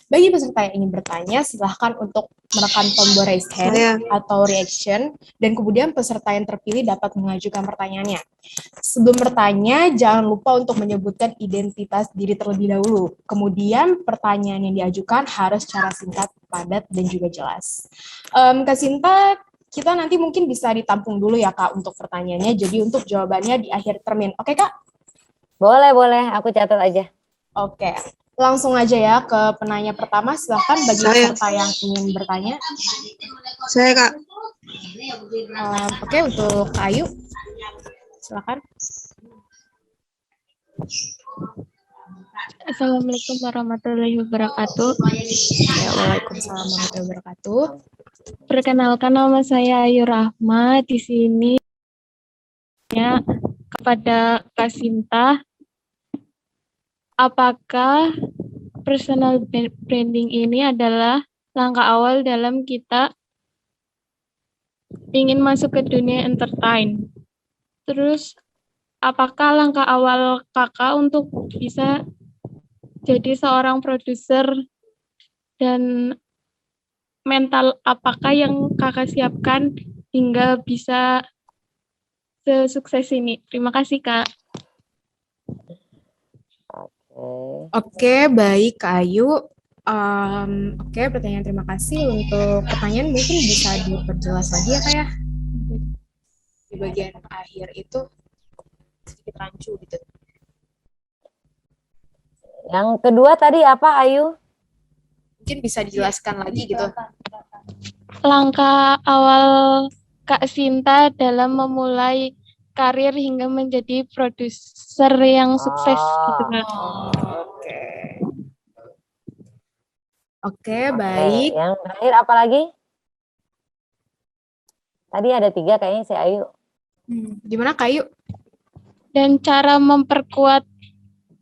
Bagi peserta yang ingin bertanya, silahkan untuk menekan tombol raise hand atau reaction, dan kemudian peserta yang terpilih dapat mengajukan pertanyaannya. Sebelum bertanya, jangan lupa untuk menyebutkan identitas diri terlebih dahulu. Kemudian pertanyaan yang diajukan harus secara singkat, padat, dan juga jelas. Kak Sinta, kita nanti mungkin bisa ditampung dulu ya Kak untuk pertanyaannya, jadi untuk jawabannya di akhir termin. Oke Kak? Boleh, aku catat aja. Oke. Langsung aja ya ke penanya pertama, silahkan bagi peserta yang ingin bertanya. Saya Kak. Oke, untuk Kak Ayu, silahkan. Assalamualaikum warahmatullahi wabarakatuh. Ya, waalaikumsalam warahmatullahi wabarakatuh. Perkenalkan nama saya Ayu Rahma. Di sini kepada Kak Sinta, apakah personal branding ini adalah langkah awal dalam kita ingin masuk ke dunia entertain? Terus, apakah langkah awal kakak untuk bisa jadi seorang produser dan mental apakah yang kakak siapkan hingga bisa sesukses ini? Terima kasih, Kak. Oke, baik Kak Ayu. Oke, pertanyaan terima kasih. Untuk pertanyaan mungkin bisa diperjelas lagi ya Kak ya. Di bagian akhir itu sedikit rancu gitu. Yang kedua tadi apa Ayu? Mungkin bisa dijelaskan lagi gitu. Langkah awal Kak Sinta dalam memulai karir hingga menjadi produser yang sukses gitu Kak. Oke, baik. Yang terakhir apa lagi? Tadi ada 3 kayaknya si Ayu. Gimana Kayu? Dan cara memperkuat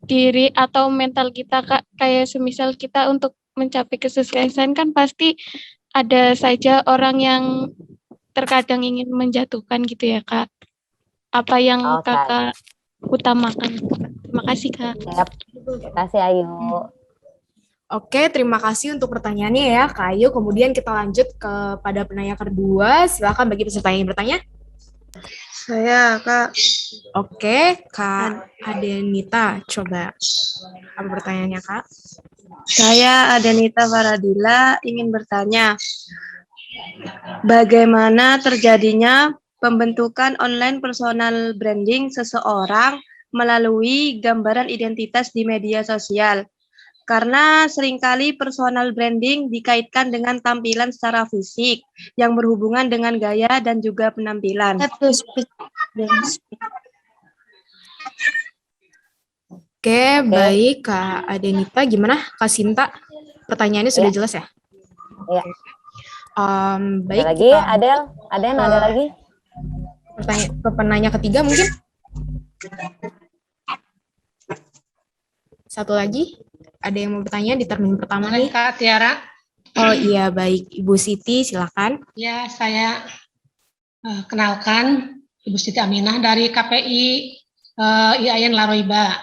diri atau mental kita, Kak, kayak semisal kita untuk mencapai kesuksesan kan pasti ada saja orang yang terkadang ingin menjatuhkan gitu ya, Kak. Apa yang Oke. Kakak utamakan? Terima kasih, Kak. Siap. Terima kasih Ayu. Oke, terima kasih untuk pertanyaannya ya, Kak Ayu. Kemudian kita lanjut kepada penanya kedua. Silakan bagi peserta yang bertanya. Saya, Kak. Oke, Kak Adenita, coba. Apa pertanyaannya, Kak? Saya Adenita Faradila ingin bertanya, bagaimana terjadinya pembentukan online personal branding seseorang melalui gambaran identitas di media sosial? Karena seringkali personal branding dikaitkan dengan tampilan secara fisik yang berhubungan dengan gaya dan juga penampilan. Oke, baik Kak Adenita. Gimana Kak Sinta? Pertanyaannya sudah jelas ya? Iya. Baik, Ada lagi, kita Aden ada lagi? bertanya ke penanya ketiga mungkin? Satu lagi? Ada yang mau bertanya di termin pertama nih? Kak Tiara. Oh iya, baik. Ibu Siti, silakan. Ya, saya kenalkan Ibu Siti Aminah dari KPI IAIN Laroiba.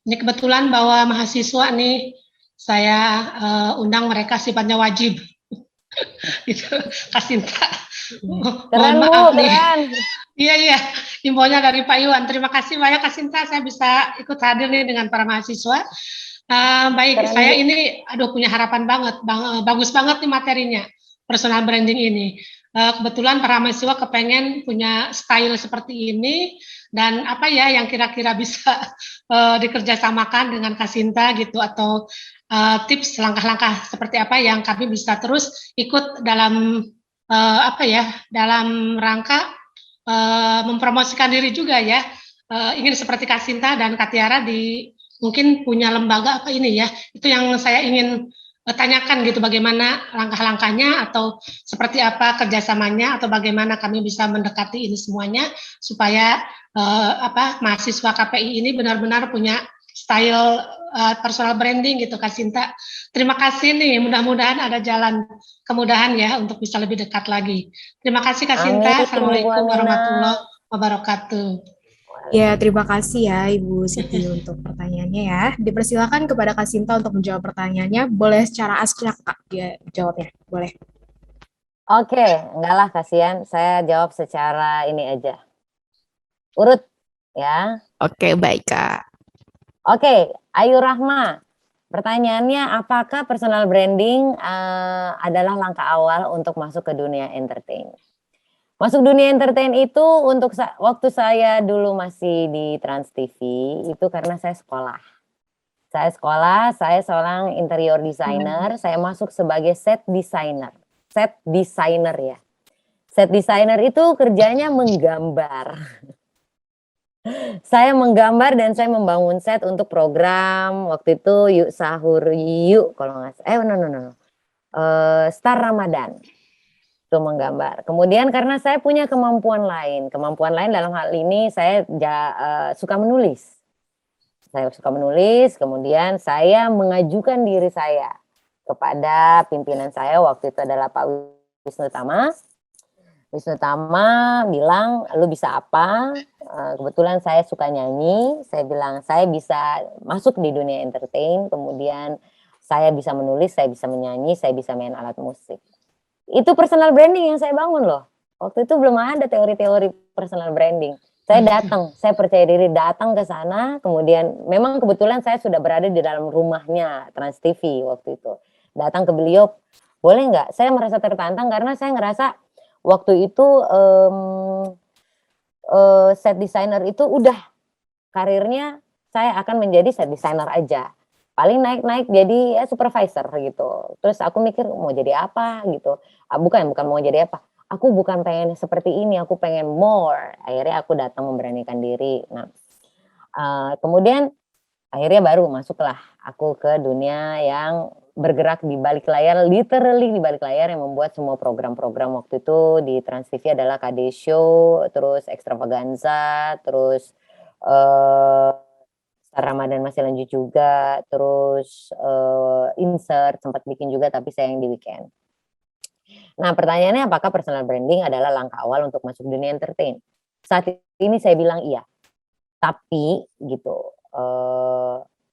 Ini kebetulan bahwa mahasiswa nih, saya undang mereka sifatnya wajib. Gitu, Kasinta. Keren, Bu, keren. Iya, imbonya dari Pak Iwan. Terima kasih banyak Kasinta, saya bisa ikut hadir nih dengan para mahasiswa. Baik, keren, saya Bu. Ini punya harapan banget, bagus banget nih materinya, personal branding ini. Kebetulan para mahasiswa kepengen punya style seperti ini, dan apa ya yang kira-kira bisa dikerjasamakan dengan Kasinta gitu, atau tips langkah-langkah seperti apa yang kami bisa terus ikut dalam dalam rangka mempromosikan diri juga ya, ingin seperti Kasinta dan Katiara di mungkin punya lembaga apa ini ya, itu yang saya ingin tanyakan gitu, bagaimana langkah-langkahnya atau seperti apa kerjasamanya, atau bagaimana kami bisa mendekati ini semuanya supaya mahasiswa KPI ini benar-benar punya style personal branding gitu Kasinta. Terima kasih nih, mudah-mudahan ada jalan kemudahan ya untuk bisa lebih dekat lagi. Terima kasih Kasinta. Assalamualaikum warahmatullahi wabarakatuh. Ya, terima kasih ya Ibu Siti untuk pertanyaannya ya. Dipersilakan kepada Kak Sinta untuk menjawab pertanyaannya. Boleh secara aslinya Kak dia jawabnya, boleh. Oke, enggak lah kasihan. Saya jawab secara ini aja. Urut ya. Oke, baik Kak. Oke, Ayu Rahma. Pertanyaannya, apakah personal branding adalah langkah awal untuk masuk ke dunia entertain? Masuk dunia entertain itu untuk waktu saya dulu masih di Trans TV, itu karena saya sekolah. Saya seorang interior designer, saya masuk sebagai set designer. Set designer ya. Set designer itu kerjanya menggambar. Saya menggambar dan saya membangun set untuk program waktu itu Yuk Sahur Yuk kalau nggak salah. Star Ramadan. Itu menggambar. Kemudian karena saya punya kemampuan lain dalam hal ini saya suka menulis. Kemudian saya mengajukan diri saya kepada pimpinan saya waktu itu adalah Pak Wisnu Tama. Wisnu Tama bilang, lu bisa apa? Kebetulan saya suka nyanyi, saya bilang saya bisa masuk di dunia entertain, kemudian saya bisa menulis, saya bisa menyanyi, saya bisa main alat musik. Itu personal branding yang saya bangun loh. Waktu itu belum ada teori-teori personal branding. Saya datang, saya percaya diri datang ke sana, kemudian memang kebetulan saya sudah berada di dalam rumahnya Trans TV waktu itu. Datang ke beliau, boleh nggak? Saya merasa tertantang karena saya ngerasa waktu itu set designer itu udah karirnya saya akan menjadi set designer aja. Paling naik-naik jadi supervisor gitu. Terus aku mikir mau jadi apa gitu. Bukan mau jadi apa. Aku bukan pengen seperti ini, aku pengen more. Akhirnya aku datang memberanikan diri. Nah, kemudian Akhirnya baru masuklah aku ke dunia yang bergerak di balik layar, literally di balik layar, yang membuat semua program-program waktu itu di Trans TV adalah KD Show, terus Extravaganza, terus Star Ramadan masih lanjut juga, terus Insert sempat bikin juga tapi saya yang di weekend. Nah, pertanyaannya apakah personal branding adalah langkah awal untuk masuk dunia entertain? Saat ini saya bilang iya. Tapi gitu,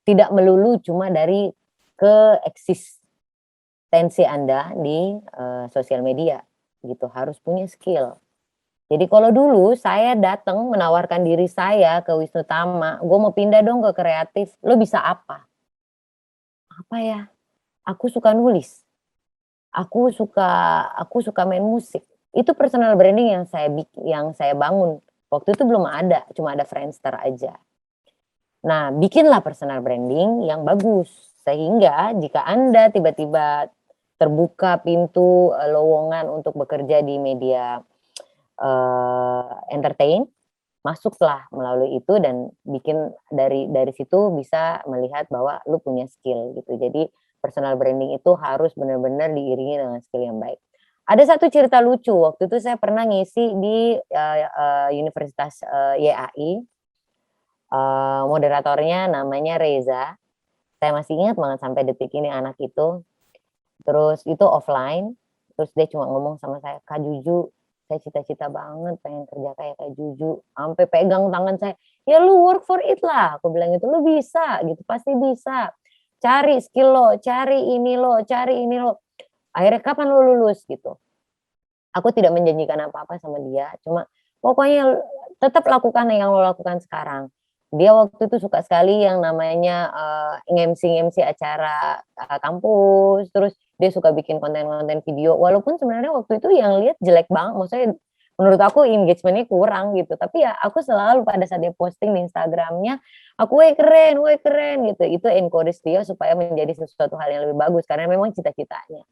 tidak melulu cuma dari keeksistensi Anda di sosial media gitu, harus punya skill. Jadi kalau dulu saya datang menawarkan diri saya ke Wisnu Tama, gue mau pindah dong ke kreatif, lo bisa apa? Apa ya? Aku suka nulis, aku suka main musik. Itu personal branding yang saya bangun. Waktu itu belum ada, cuma ada Friendster aja. Nah, bikinlah personal branding yang bagus. Sehingga jika Anda tiba-tiba terbuka pintu lowongan untuk bekerja di media entertain, masuklah melalui itu dan bikin dari situ bisa melihat bahwa lu punya skill gitu. Jadi personal branding itu harus benar-benar diiringi dengan skill yang baik. Ada satu cerita lucu, waktu itu saya pernah ngisi di Universitas YAI, moderatornya namanya Reza. Saya masih ingat banget sampai detik ini anak itu. Terus itu offline, terus dia cuma ngomong sama saya, Kak Juju, saya cita-cita banget pengen kerja kayak Kak Juju. Sampai pegang tangan saya, ya lu work for it lah. Aku bilang gitu, lu bisa gitu, pasti bisa. Cari skill lo, cari ini lo. Akhirnya kapan lo lulus gitu. Aku tidak menjanjikan apa-apa sama dia, cuma pokoknya tetap lakukan yang lo lakukan sekarang. Dia waktu itu suka sekali yang namanya nge-MC acara kampus, terus dia suka bikin konten-konten video, walaupun sebenarnya waktu itu yang lihat jelek banget, maksudnya menurut aku engagement-nya kurang gitu, tapi ya aku selalu pada saat dia posting di Instagram-nya, aku weh keren gitu, itu encourage dia supaya menjadi sesuatu hal yang lebih bagus, karena memang cita-citanya.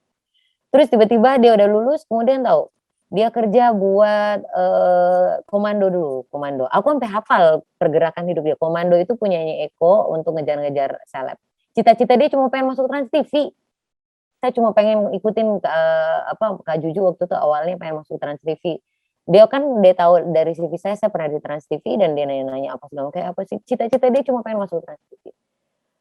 Terus tiba-tiba dia udah lulus, kemudian tahu, dia kerja buat Komando dulu, Komando. Aku sampai hafal pergerakan hidup dia. Komando itu punyanya Eko untuk ngejar-ngejar seleb. Cita-cita dia cuma pengen masuk Trans TV. Saya cuma pengen ikutin Kak Juju waktu itu awalnya pengen masuk Trans TV. Dia tahu dari CV saya pernah di Trans TV dan dia nanya-nanya apa segala kayak apa sih. Cita-cita dia cuma pengen masuk Trans TV.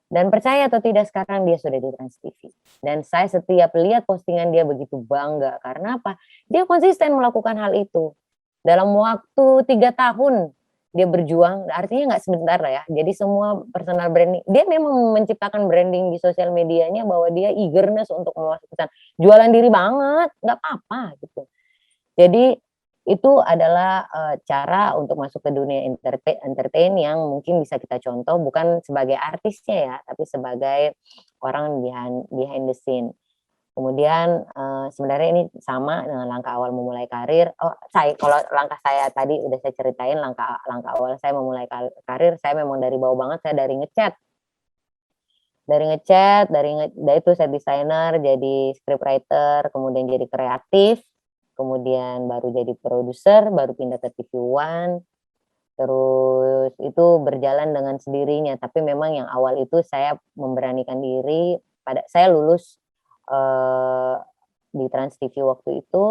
Dan percaya atau tidak sekarang dia sudah di Trans TV. Dan saya setiap lihat postingan dia begitu bangga. Karena apa? Dia konsisten melakukan hal itu. Dalam waktu 3 tahun dia berjuang, artinya nggak sebentar lah ya. Jadi semua personal branding, dia memang menciptakan branding di sosial medianya bahwa dia eagerness untuk memasukkan. Jualan diri banget, nggak apa-apa gitu. Jadi itu adalah cara untuk masuk ke dunia entertain yang mungkin bisa kita contoh bukan sebagai artisnya ya, tapi sebagai orang behind the scene. Kemudian sebenarnya ini sama dengan langkah awal memulai karir. Kalau langkah saya tadi udah saya ceritain, langkah awal saya memulai karir, saya memang dari bawah banget, saya dari ngechat, dari itu saya desainer, jadi scriptwriter, kemudian jadi kreatif, kemudian baru jadi produser, baru pindah ke TV One, terus itu berjalan dengan sendirinya. Tapi memang yang awal itu saya memberanikan diri, saya lulus di Trans TV waktu itu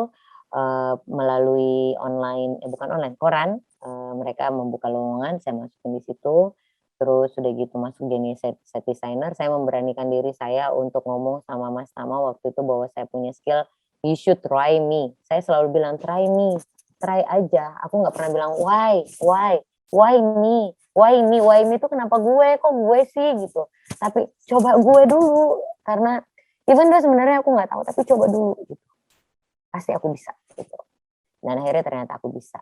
melalui koran, mereka membuka lowongan, saya masukin di situ. Terus sudah gitu masuk jadi set designer, saya memberanikan diri saya untuk ngomong sama Mas Tama waktu itu bahwa saya punya skill. You should try me. Saya selalu bilang try me, try aja. Aku nggak pernah bilang why me itu kenapa kok gue sih gitu. Tapi coba gue dulu, karena even though sebenarnya aku nggak tahu, tapi coba dulu gitu. Pasti aku bisa gitu. Dan akhirnya ternyata aku bisa.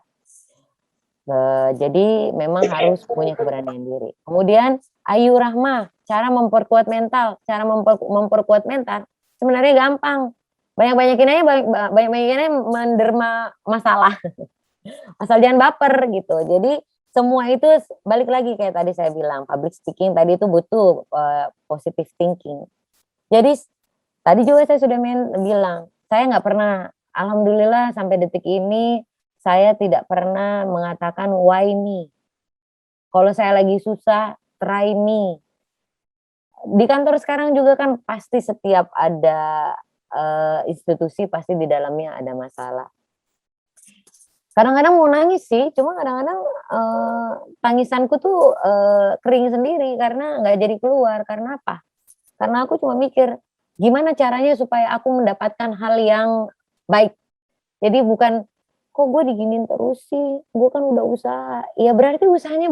Jadi memang harus punya keberanian diri. Kemudian Ayu Rahma, cara memperkuat mental sebenarnya gampang. Banyak-banyakin aja menderma masalah. Asal jangan baper gitu. Jadi semua itu balik lagi kayak tadi saya bilang, public speaking tadi itu butuh positive thinking. Jadi tadi juga saya sudah bilang, saya nggak pernah, alhamdulillah sampai detik ini saya tidak pernah mengatakan why me. Kalau saya lagi susah, try me. di kantor sekarang juga kan pasti setiap ada institusi pasti di dalamnya ada masalah. Kadang-kadang mau nangis sih, cuma kadang-kadang tangisanku tuh kering sendiri karena nggak jadi keluar. Karena apa? Karena aku cuma mikir, gimana caranya supaya aku mendapatkan hal yang baik. Jadi bukan, kok gue diginin terus sih, gue kan udah usaha. Ya berarti usahanya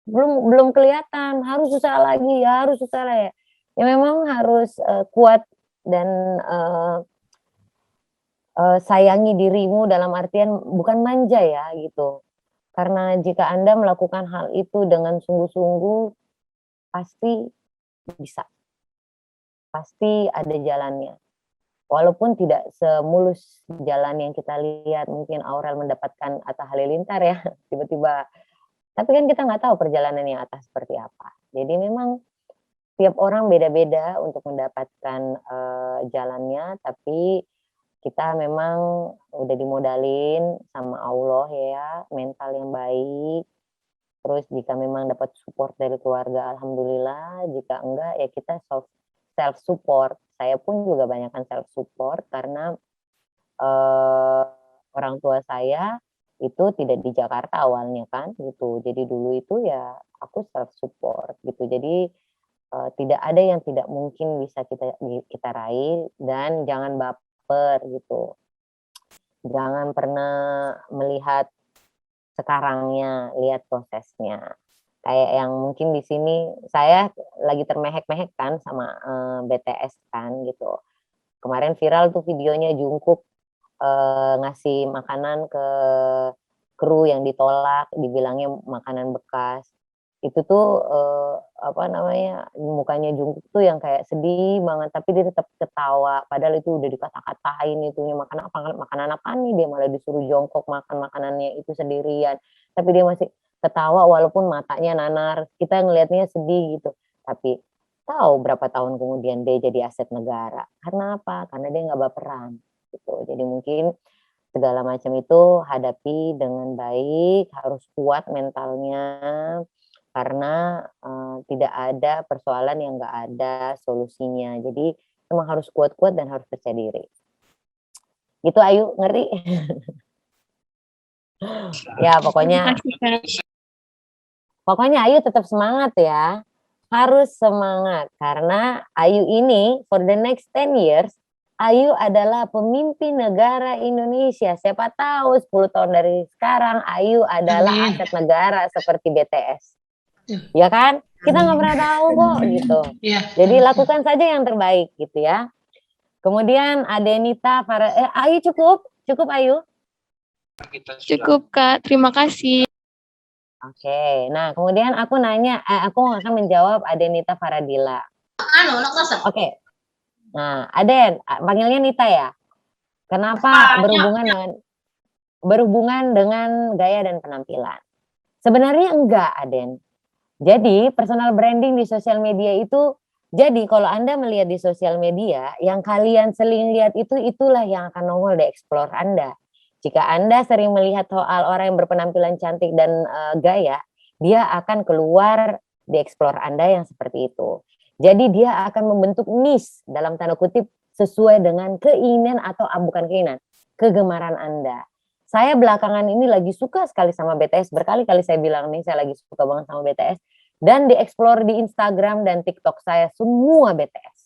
belum kelihatan, harus usaha lagi, ya harus usaha lagi. Ya memang harus kuat dan sayangi dirimu dalam artian bukan manja ya gitu. Karena jika Anda melakukan hal itu dengan sungguh-sungguh, pasti bisa, pasti ada jalannya. Walaupun tidak semulus jalan yang kita lihat, mungkin Aurel mendapatkan Atta Halilintar ya, tiba-tiba. Tapi kan kita nggak tahu perjalanan yang Atta seperti apa. Jadi memang tiap orang beda-beda untuk mendapatkan jalannya, tapi kita memang udah dimodalin sama Allah ya, mental yang baik. Terus jika memang dapat support dari keluarga, alhamdulillah. Jika enggak, ya kita self support. Saya pun juga banyakkan self support karena orang tua saya itu tidak di Jakarta awalnya kan, gitu. Jadi dulu itu ya aku self support gitu. Jadi tidak ada yang tidak mungkin bisa kita raih, dan jangan baper gitu. Jangan pernah melihat sekarangnya, lihat prosesnya. Kayak yang mungkin di sini saya lagi termehek-mehek kan sama BTS kan gitu. Kemarin viral tuh videonya Jungkook ngasih makanan ke kru yang ditolak, dibilangnya makanan bekas. Itu tuh apa namanya, mukanya Jungkook tuh yang kayak sedih banget, tapi dia tetap ketawa. Padahal itu udah dikata-katain itunya, makanan apaan nih, dia malah disuruh jongkok makan makanannya itu sendirian. Tapi dia masih ketawa walaupun matanya nanar. Kita ngelihatnya sedih gitu. Tapi tahu berapa tahun kemudian dia jadi aset negara. Karena apa? Karena dia nggak baperan gitu. Jadi mungkin segala macam itu hadapi dengan baik, harus kuat mentalnya, karena tidak ada persoalan yang nggak ada solusinya. Jadi memang harus kuat-kuat dan harus percaya diri. Gitu Ayu, ngeri. Ya pokoknya Ayu tetap semangat ya. Harus semangat karena Ayu ini for the next 10 years Ayu adalah pemimpin negara Indonesia. Siapa tahu 10 tahun dari sekarang Ayu adalah aset negara seperti BTS. Ya kan? Kita nggak pernah tahu kok gitu. Jadi lakukan saja yang terbaik gitu ya. Kemudian Adenita, Ayu cukup Ayu? Cukup Kak, terima kasih. Oke, nah kemudian aku akan menjawab Adenita Faradila. Oke. Nah, Aden, panggilnya Nita ya. Kenapa berhubungan dengan gaya dan penampilan? Sebenarnya enggak, Aden. Jadi, personal branding di sosial media itu, jadi kalau Anda melihat di sosial media, yang kalian sering lihat itulah yang akan nongol di explore Anda. Jika Anda sering melihat soal orang yang berpenampilan cantik dan gaya, dia akan keluar di explore Anda yang seperti itu. Jadi dia akan membentuk niche dalam tanda kutip sesuai dengan keinginan atau bukan keinginan, kegemaran Anda. Saya belakangan ini lagi suka sekali sama BTS, berkali-kali saya bilang nih saya lagi suka banget sama BTS, dan dieksplor di Instagram dan TikTok saya semua BTS.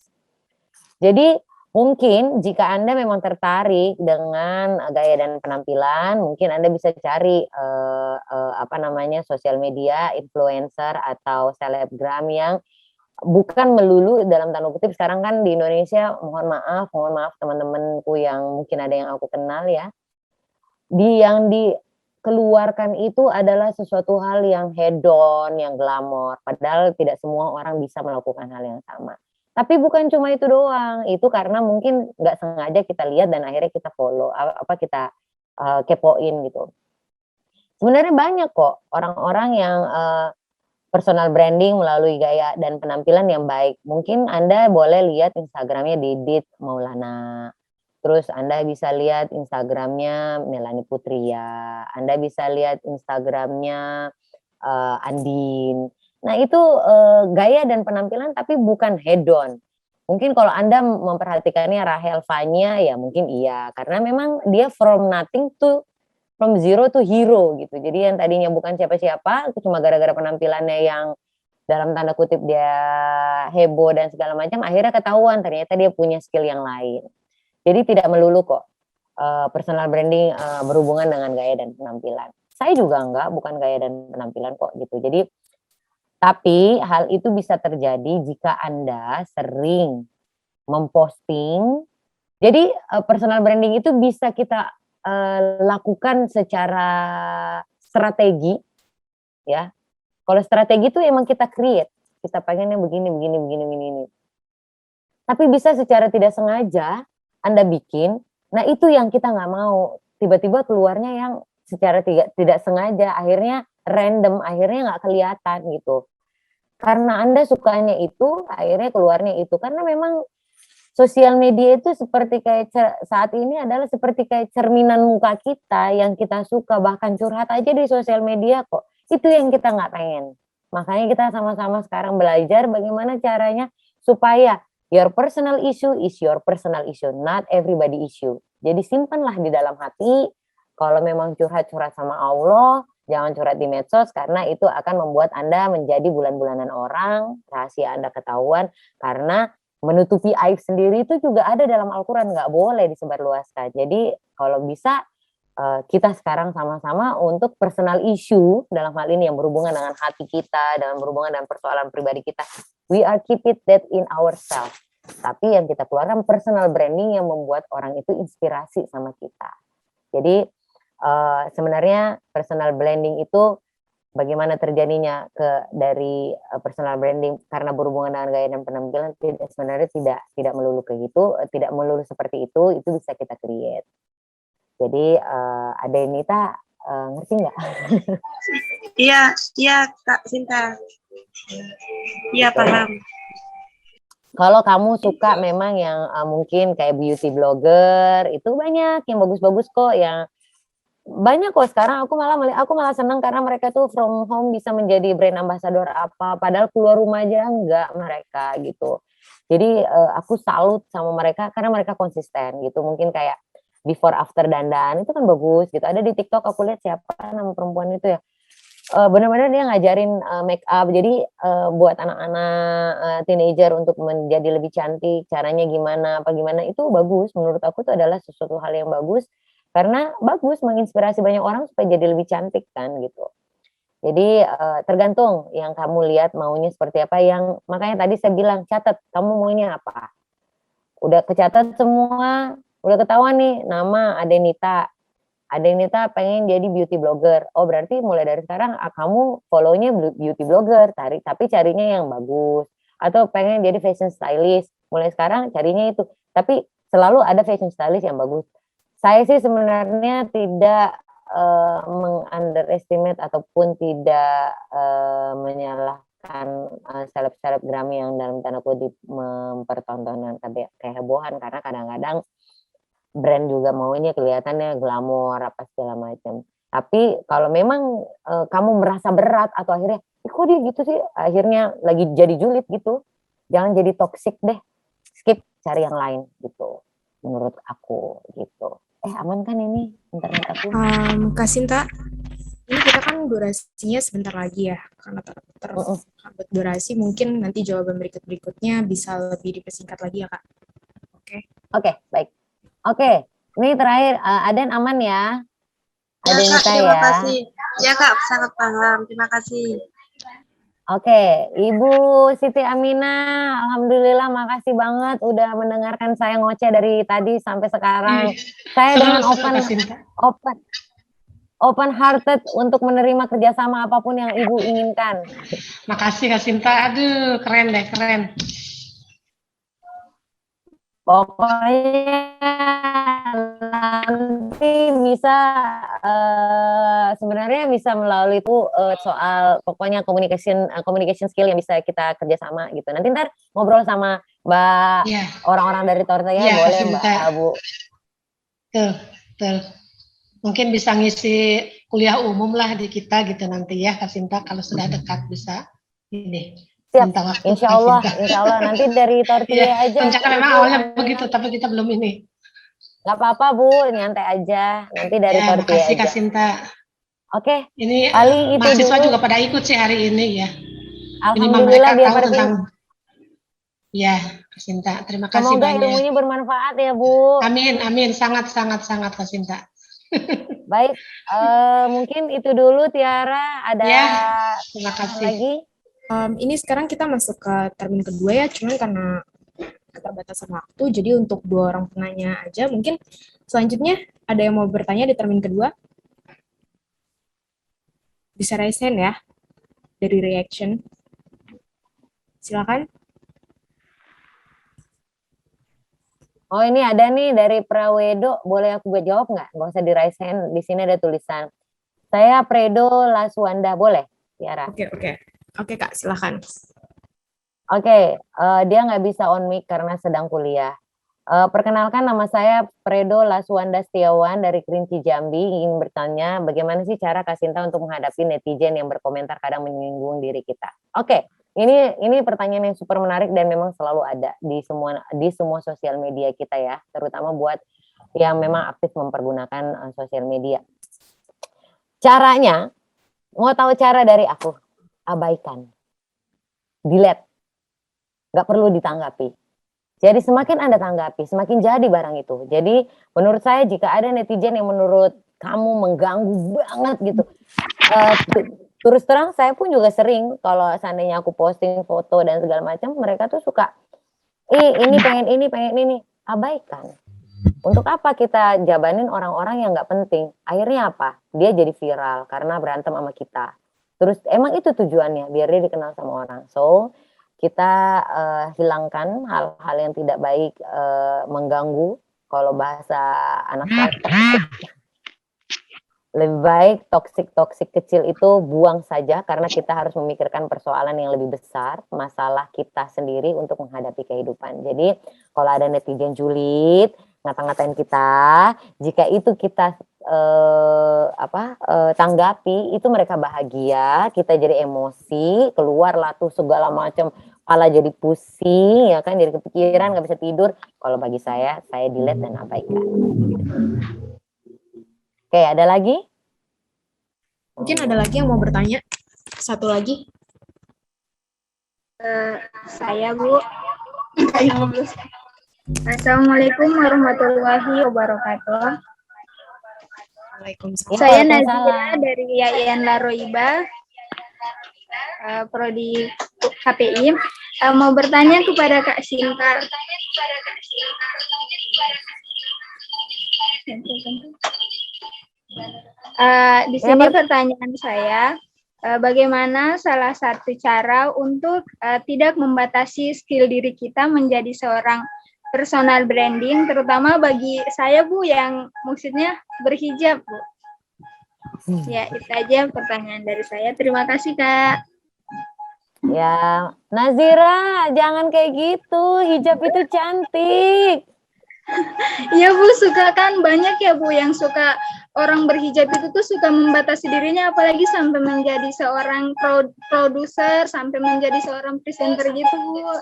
Jadi mungkin jika Anda memang tertarik dengan gaya dan penampilan, mungkin Anda bisa cari sosial media influencer atau selebgram yang bukan melulu dalam tanda kutip. Sekarang kan di Indonesia, mohon maaf teman-temanku yang mungkin ada yang aku kenal ya, yang dikeluarkan itu adalah sesuatu hal yang hedon, yang glamor, padahal tidak semua orang bisa melakukan hal yang sama. Tapi bukan cuma itu doang, itu karena mungkin nggak sengaja kita lihat dan akhirnya kita follow, kita kepoin gitu. Sebenarnya banyak kok orang-orang yang personal branding melalui gaya dan penampilan yang baik. Mungkin Anda boleh lihat Instagramnya Didit Maulana. Terus Anda bisa lihat Instagramnya Melanie Putria. Anda bisa lihat Instagramnya Andin. Nah itu gaya dan penampilan tapi bukan hedon. Mungkin kalau Anda memperhatikannya Rahel Fanya ya mungkin iya, karena memang dia from zero to hero gitu. Jadi yang tadinya bukan siapa-siapa, cuma gara-gara penampilannya yang dalam tanda kutip dia heboh dan segala macam, akhirnya ketahuan ternyata dia punya skill yang lain. Jadi tidak melulu kok personal branding berhubungan dengan gaya dan penampilan. Saya juga enggak, bukan gaya dan penampilan kok gitu. Jadi tapi hal itu bisa terjadi jika Anda sering memposting. Jadi personal branding itu bisa kita lakukan secara strategi ya. Kalau strategi itu emang kita create, kita pengennya begini. Tapi bisa secara tidak sengaja Anda bikin, nah itu yang kita nggak mau. Tiba-tiba keluarnya yang secara tidak sengaja, akhirnya random, akhirnya nggak kelihatan gitu. Karena Anda sukanya itu, akhirnya keluarnya itu. Karena memang sosial media itu seperti kayak saat ini adalah seperti kayak cerminan muka kita yang kita suka, bahkan curhat aja di sosial media kok. Itu yang kita nggak pengen. Makanya kita sama-sama sekarang belajar bagaimana caranya supaya your personal issue is your personal issue, not everybody issue. Jadi simpanlah di dalam hati. Kalau memang curhat-curhat sama Allah, jangan curhat di medsos karena itu akan membuat Anda menjadi bulan-bulanan orang, rahasia Anda ketahuan, karena menutupi aib sendiri itu juga ada dalam Al-Quran, nggak boleh disebarluaskan. Jadi kalau bisa kita sekarang sama-sama untuk personal issue dalam hal ini yang berhubungan dengan hati kita, dalam berhubungan dengan persoalan pribadi kita, we are keep it that in ourselves. Tapi yang kita keluarkan personal branding yang membuat orang itu inspirasi sama kita. Jadi sebenarnya personal branding itu bagaimana terjadinya dari personal branding karena berhubungan dengan gaya dan penampilan sebenarnya tidak melulu kayak gitu, tidak melulu seperti itu bisa kita create. Jadi Adenita ngerti nggak? Iya Kak Sinta. Iya paham. Kalau kamu suka memang yang mungkin kayak beauty blogger itu banyak yang bagus-bagus kok, yang banyak kok sekarang. Aku malah senang karena mereka tuh from home bisa menjadi brand ambassador apa, padahal keluar rumah aja enggak mereka gitu. Jadi aku salut sama mereka karena mereka konsisten gitu. Mungkin kayak before after dandan itu kan bagus gitu. Ada di TikTok aku lihat siapa nama perempuan itu ya. Benar-benar dia ngajarin make up. Jadi buat anak-anak teenager untuk menjadi lebih cantik, caranya gimana itu bagus. Menurut aku itu adalah sesuatu hal yang bagus. Karena bagus menginspirasi banyak orang supaya jadi lebih cantik kan gitu. Jadi tergantung yang kamu lihat maunya seperti apa, yang makanya tadi saya bilang catat kamu maunya apa. Udah kecatat semua, udah ketahuan nih nama Adenita pengen jadi beauty blogger. Oh berarti mulai dari sekarang kamu follow-nya beauty blogger, tapi carinya yang bagus. Atau pengen jadi fashion stylist, mulai sekarang carinya itu. Tapi selalu ada fashion stylist yang bagus. Saya sih sebenarnya tidak meng-underestimate ataupun tidak menyalahkan seleb-selebgram yang dalam tanda kutip mempertontonkan kehebohan, karena kadang-kadang brand juga maunya kelihatannya glamor apa segala macam. Tapi kalau memang kamu merasa berat atau akhirnya kok dia gitu sih, akhirnya lagi jadi julid gitu, jangan jadi toxic deh, skip, cari yang lain gitu menurut aku gitu. Aman kan ini internet aku? Kak Sinta, ini kita kan durasinya sebentar lagi ya, karena terhambat durasi, mungkin nanti jawaban berikutnya bisa lebih dipersingkat lagi ya Kak. Oke, baik. Oke, ini terakhir, Aden aman ya? Ya Kak, terima kasih. Ya Kak, sangat paham, terima kasih. Oke, Ibu Siti Aminah, alhamdulillah makasih banget udah mendengarkan saya ngoceh dari tadi sampai sekarang. Saya dengan open hearted untuk menerima kerjasama apapun yang Ibu inginkan. Makasih Kak Sinta, aduh keren deh, keren. Pokoknya nanti bisa sebenarnya bisa melalui itu soal pokoknya communication skill yang bisa kita kerjasama gitu. Nanti ntar ngobrol sama Mbak orang-orang dari Tortaya boleh Mbak Abu. Betul. Mungkin bisa ngisi kuliah umum lah di kita gitu nanti ya Kak Sinta kalau sudah dekat bisa. ini. Siap, Minta waktu insya Kak Allah nanti dari Sinta. tortilla Iya, aja. rencana memang awalnya begitu, tapi kita belum ini. Nggak apa-apa Bu, nyantai aja. Nanti dari Ya, tortilla makasih aja. Kak Sinta. Oke, Ini paling itu mahasiswa dulu. juga pada ikut sih hari ini ya. Minimal Alhamdulillah mereka biar tahu pada tentang, pintar. ya Kak Sinta. Terima kasih Semoga banyak. ilmunya bermanfaat ya Bu. Amin, amin. Sangat, sangat, sangat Kak Sinta. Baik, mungkin itu dulu Tiara. Ada Ya, terima tambahan kasih. lagi? Ini sekarang kita masuk ke termin kedua ya, cuman karena keterbatasan waktu, jadi untuk 2 orang penanya aja. Mungkin selanjutnya ada yang mau bertanya di termin kedua? Bisa raise hand ya, dari reaction. Silakan. Oh ini ada nih dari Prawedo, boleh aku buat jawab nggak? Nggak usah di raise hand, di sini ada tulisan. Saya Predo Laswanda, boleh Tiara? Oke, Kak, silakan. Oke, dia nggak bisa on mic karena sedang kuliah. Perkenalkan nama saya Predo Laswanda Setiawan dari Kerinci Jambi, ingin bertanya bagaimana sih cara Kak Sinta untuk menghadapi netizen yang berkomentar kadang menyinggung diri kita. Oke, ini pertanyaan yang super menarik dan memang selalu ada di semua sosial media kita ya, terutama buat yang memang aktif mempergunakan sosial media. Caranya, mau tahu cara dari aku? Abaikan, delete, nggak perlu ditanggapi. Jadi semakin Anda tanggapi, semakin jadi barang itu. Jadi menurut saya jika ada netizen yang menurut kamu mengganggu banget gitu, terus terang saya pun juga sering kalau seandainya aku posting foto dan segala macam, mereka tuh suka, ini pengen ini, abaikan. Untuk apa kita jabanin orang-orang yang nggak penting? Akhirnya apa? Dia jadi viral karena berantem sama kita. Terus emang itu tujuannya, biar dia dikenal sama orang. So kita hilangkan hal-hal yang tidak baik, mengganggu. Kalau bahasa anak saya, lebih baik toksik kecil itu buang saja, karena kita harus memikirkan persoalan yang lebih besar, masalah kita sendiri untuk menghadapi kehidupan. Jadi kalau ada netizen julid ngata-ngatain kita, jika itu kita tanggapi, itu mereka bahagia, kita jadi emosi, keluarlah tuh segala macam, kepala jadi pusing, ya kan, jadi kepikiran, nggak bisa tidur. Kalau bagi saya delete dan abaikan. Oke, ada lagi? Mungkin ada lagi yang mau bertanya? Satu lagi. Saya Bu. Assalamualaikum warahmatullahi wabarakatuh. Waalaikumsalam. Saya Nazira dari Yayan Laroiba, Prodi KPI. Mau bertanya kepada Kak Sinta. Di sini pertanyaan saya, bagaimana salah satu cara untuk tidak membatasi skill diri kita menjadi seorang personal branding, terutama bagi saya Bu yang maksudnya berhijab Bu. Ya itu aja pertanyaan dari saya. Terima kasih Kak. Ya Nazira, jangan kayak gitu, hijab itu cantik. Iya Bu, suka kan banyak ya Bu yang suka orang berhijab itu tuh suka membatasi dirinya, apalagi sampai menjadi seorang produser, sampai menjadi seorang presenter gitu Bu.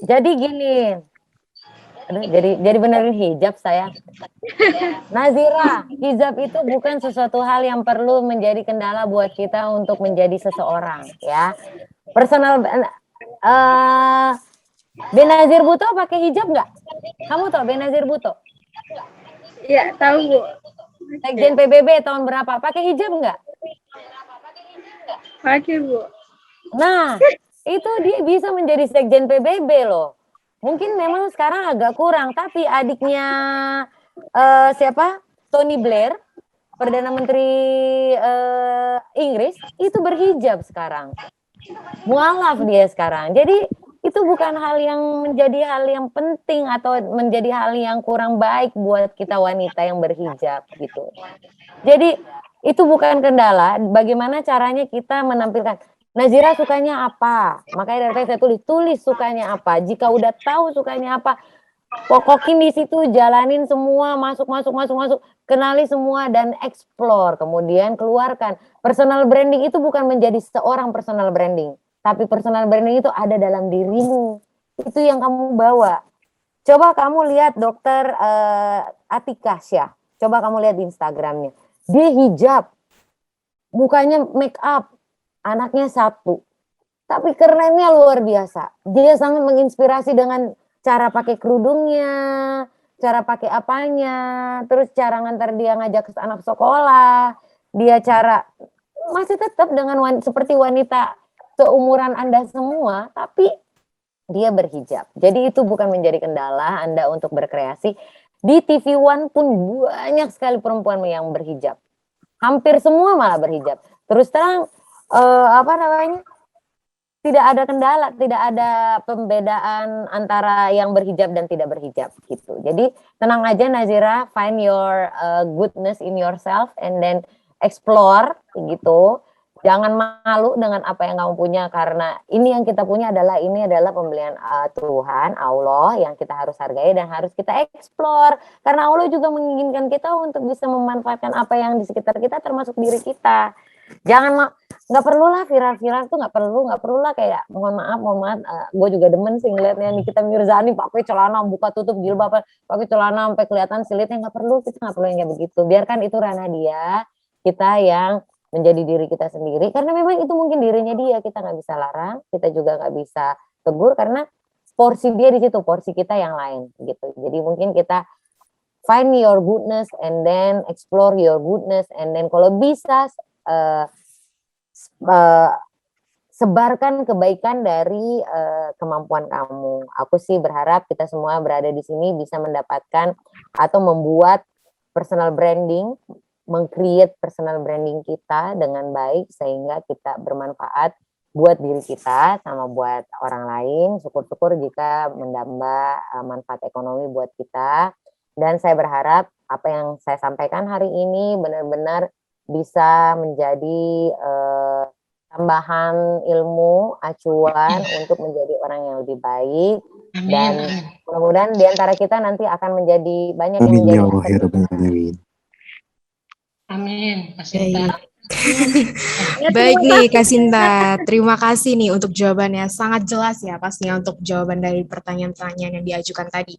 Jadi gini, jadi benerin hijab saya. Nazira, hijab itu bukan sesuatu hal yang perlu menjadi kendala buat kita untuk menjadi seseorang, ya. Personal, Benazir Bhutto pakai hijab nggak? Kamu tahu Benazir Bhutto? Iya, tahu Bu. Sekjen PBB tahun berapa? Pakai hijab nggak? Pakai Bu. Nah, itu dia bisa menjadi sekjen PBB loh. Mungkin memang sekarang agak kurang, tapi adiknya siapa? Tony Blair, Perdana Menteri Inggris, itu berhijab sekarang. Mualaf dia sekarang. Jadi itu bukan hal yang menjadi hal yang penting atau menjadi hal yang kurang baik buat kita wanita yang berhijab gitu. Jadi itu bukan kendala. Bagaimana caranya kita menampilkan? Nazira sukanya apa? Makanya dari tadi saya tulis sukanya apa. Jika udah tahu sukanya apa, Pokokin di situ, jalanin semua, masuk, kenali semua dan explore. Kemudian keluarkan. Personal branding itu bukan menjadi seorang personal branding, tapi personal branding itu ada dalam dirimu. Itu yang kamu bawa. Coba kamu lihat dokter Atika Syah. Coba kamu lihat di Instagramnya. Dia hijab, mukanya make up, anaknya 1. Tapi kerennya luar biasa. Dia sangat menginspirasi dengan cara pakai kerudungnya, cara pakai apanya, terus cara ngantar dia ngajak ke anak sekolah, dia cara masih tetap dengan seperti wanita seumuran Anda semua, tapi dia berhijab. Jadi itu bukan menjadi kendala Anda untuk berkreasi. Di TV One pun banyak sekali perempuan yang berhijab. Hampir semua malah berhijab. Terus terang tidak ada kendala, tidak ada pembedaan antara yang berhijab dan tidak berhijab gitu. Jadi tenang aja Nazira, find your goodness in yourself and then explore gitu. Jangan malu dengan apa yang kamu punya, karena ini yang kita punya adalah pembelian Tuhan, Allah, yang kita harus hargai dan harus kita explore. Karena Allah juga menginginkan kita untuk bisa memanfaatkan apa yang di sekitar kita, termasuk diri kita. Jangan nggak perlu lah viral tuh, nggak perlu lah kayak mohon maaf gue juga demen sih ngeliatnya Nikita Mirzani pakai celana buka tutup jilbab, pakai celana sampai kelihatan silitnya, nggak perlu, kita nggak perlu yang kayak begitu. Biarkan itu ranah dia, kita yang menjadi diri kita sendiri, karena memang itu mungkin dirinya dia, kita nggak bisa larang, kita juga nggak bisa tegur karena porsi dia di situ, porsi kita yang lain gitu. Jadi mungkin kita find your goodness and then explore your goodness and then kalau bisa sebarkan kebaikan dari kemampuan kamu. Aku sih berharap kita semua berada di sini bisa mendapatkan atau membuat personal branding, meng-create personal branding kita dengan baik sehingga kita bermanfaat buat diri kita sama buat orang lain. Syukur-syukur jika menambah manfaat ekonomi buat kita. Dan saya berharap apa yang saya sampaikan hari ini benar-benar bisa menjadi tambahan ilmu, acuan untuk menjadi orang yang lebih baik. Amin. Dan mudah-mudahan di antara kita nanti akan menjadi banyak yang menjadi Amin, Kak Sinta. Baik nih Kak Sinta, terima kasih nih untuk jawabannya, sangat jelas ya pastinya untuk jawaban dari pertanyaan-pertanyaan yang diajukan tadi.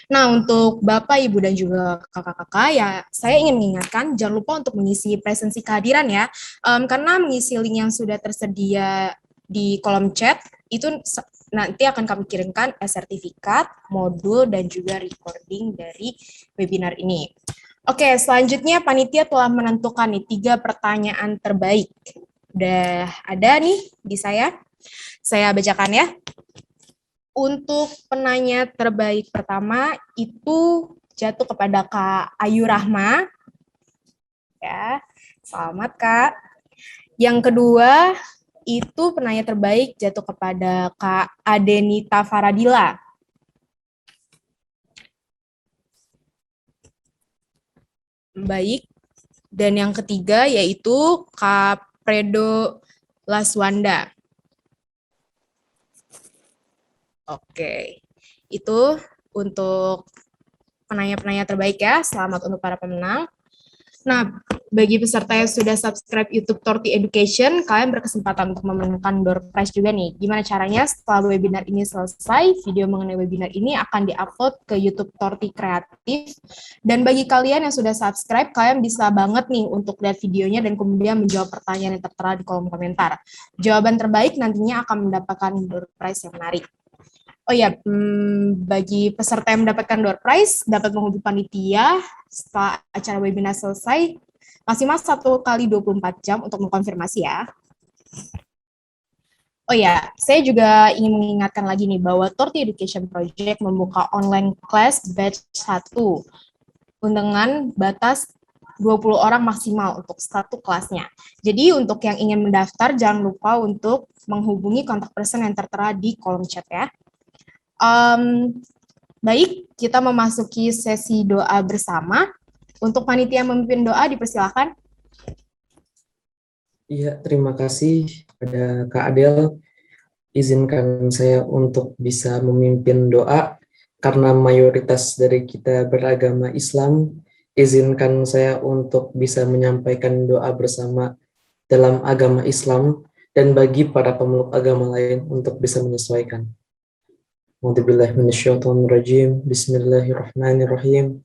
Nah untuk Bapak, Ibu, dan juga kakak-kakak ya, saya ingin mengingatkan jangan lupa untuk mengisi presensi kehadiran ya, karena mengisi link yang sudah tersedia di kolom chat, itu nanti akan kami kirimkan sertifikat, modul, dan juga recording dari webinar ini. Oke, selanjutnya panitia telah menentukan nih 3 pertanyaan terbaik. Udah ada nih di saya. Saya bacakan ya. Untuk penanya terbaik pertama itu jatuh kepada Kak Ayu Rahma. Ya, selamat Kak. Yang kedua itu penanya terbaik jatuh kepada Kak Adenita Faradila. Baik. Dan yang ketiga yaitu Kak Fredo Laswanda. Oke. Itu untuk penanya-penanya terbaik ya. Selamat untuk para pemenang. Nah, bagi peserta yang sudah subscribe YouTube Torti Education, kalian berkesempatan untuk memenangkan door prize juga nih. Gimana caranya? Setelah webinar ini selesai, video mengenai webinar ini akan diupload ke YouTube Torti Kreatif. Dan bagi kalian yang sudah subscribe, kalian bisa banget nih untuk lihat videonya dan kemudian menjawab pertanyaan yang tertera di kolom komentar. Jawaban terbaik nantinya akan mendapatkan door prize yang menarik. Oh ya, bagi peserta yang mendapatkan door prize dapat menghubungi panitia setelah acara webinar selesai, maksimal 1 kali 24 jam untuk mengkonfirmasi ya. Oh ya, saya juga ingin mengingatkan lagi nih bahwa Torti Education Project membuka online class batch 1 dengan batas 20 orang maksimal untuk satu kelasnya. Jadi untuk yang ingin mendaftar jangan lupa untuk menghubungi kontak person yang tertera di kolom chat ya. Baik, kita memasuki sesi doa bersama. Untuk panitia memimpin doa, dipersilakan. Iya, terima kasih pada Kak Adel. Izinkan saya untuk bisa memimpin doa. karena mayoritas dari kita beragama Islam, izinkan saya untuk bisa menyampaikan doa bersama dalam agama Islam dan bagi para pemeluk agama lain untuk bisa menyesuaikan. A'udzubillahi minasyaitonirrajim. Bismillahirrahmanirrahim.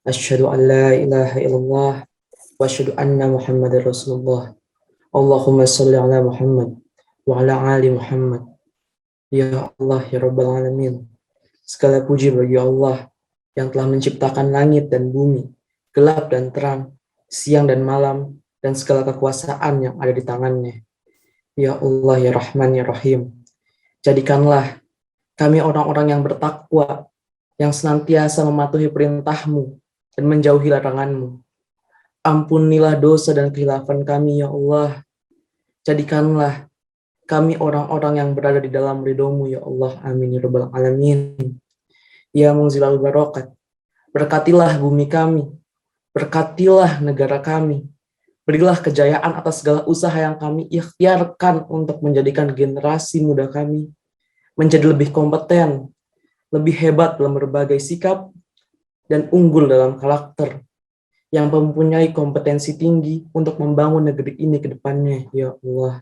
Asyhadu an la ilaha illallah wa asyhadu anna Muhammadar Rasulullah. Allahumma shalli ala Muhammad wa ala ali Muhammad. Ya Allah, ya Rabbal Alamin. Segala puji bagi Allah yang telah menciptakan langit dan bumi, gelap dan terang, siang dan malam, dan segala kekuasaan yang ada di tangannya. Ya Allah, ya Rahman, ya Rahim. Jadikanlah kami orang-orang yang bertakwa, yang senantiasa mematuhi perintah-Mu dan menjauhi larangan-Mu. Ampunilah dosa dan khilafan kami, ya Allah. Jadikanlah kami orang-orang yang berada di dalam ridho-Mu, ya Allah. Amin, ya Rabbal Alamin. Ya Munzilal Barokat, berkatilah bumi kami, berkatilah negara kami, berilah kejayaan atas segala usaha yang kami ikhtiarkan untuk menjadikan generasi muda kami menjadi lebih kompeten, lebih hebat dalam berbagai sikap, dan unggul dalam karakter, yang mempunyai kompetensi tinggi untuk membangun negeri ini ke depannya, ya Allah.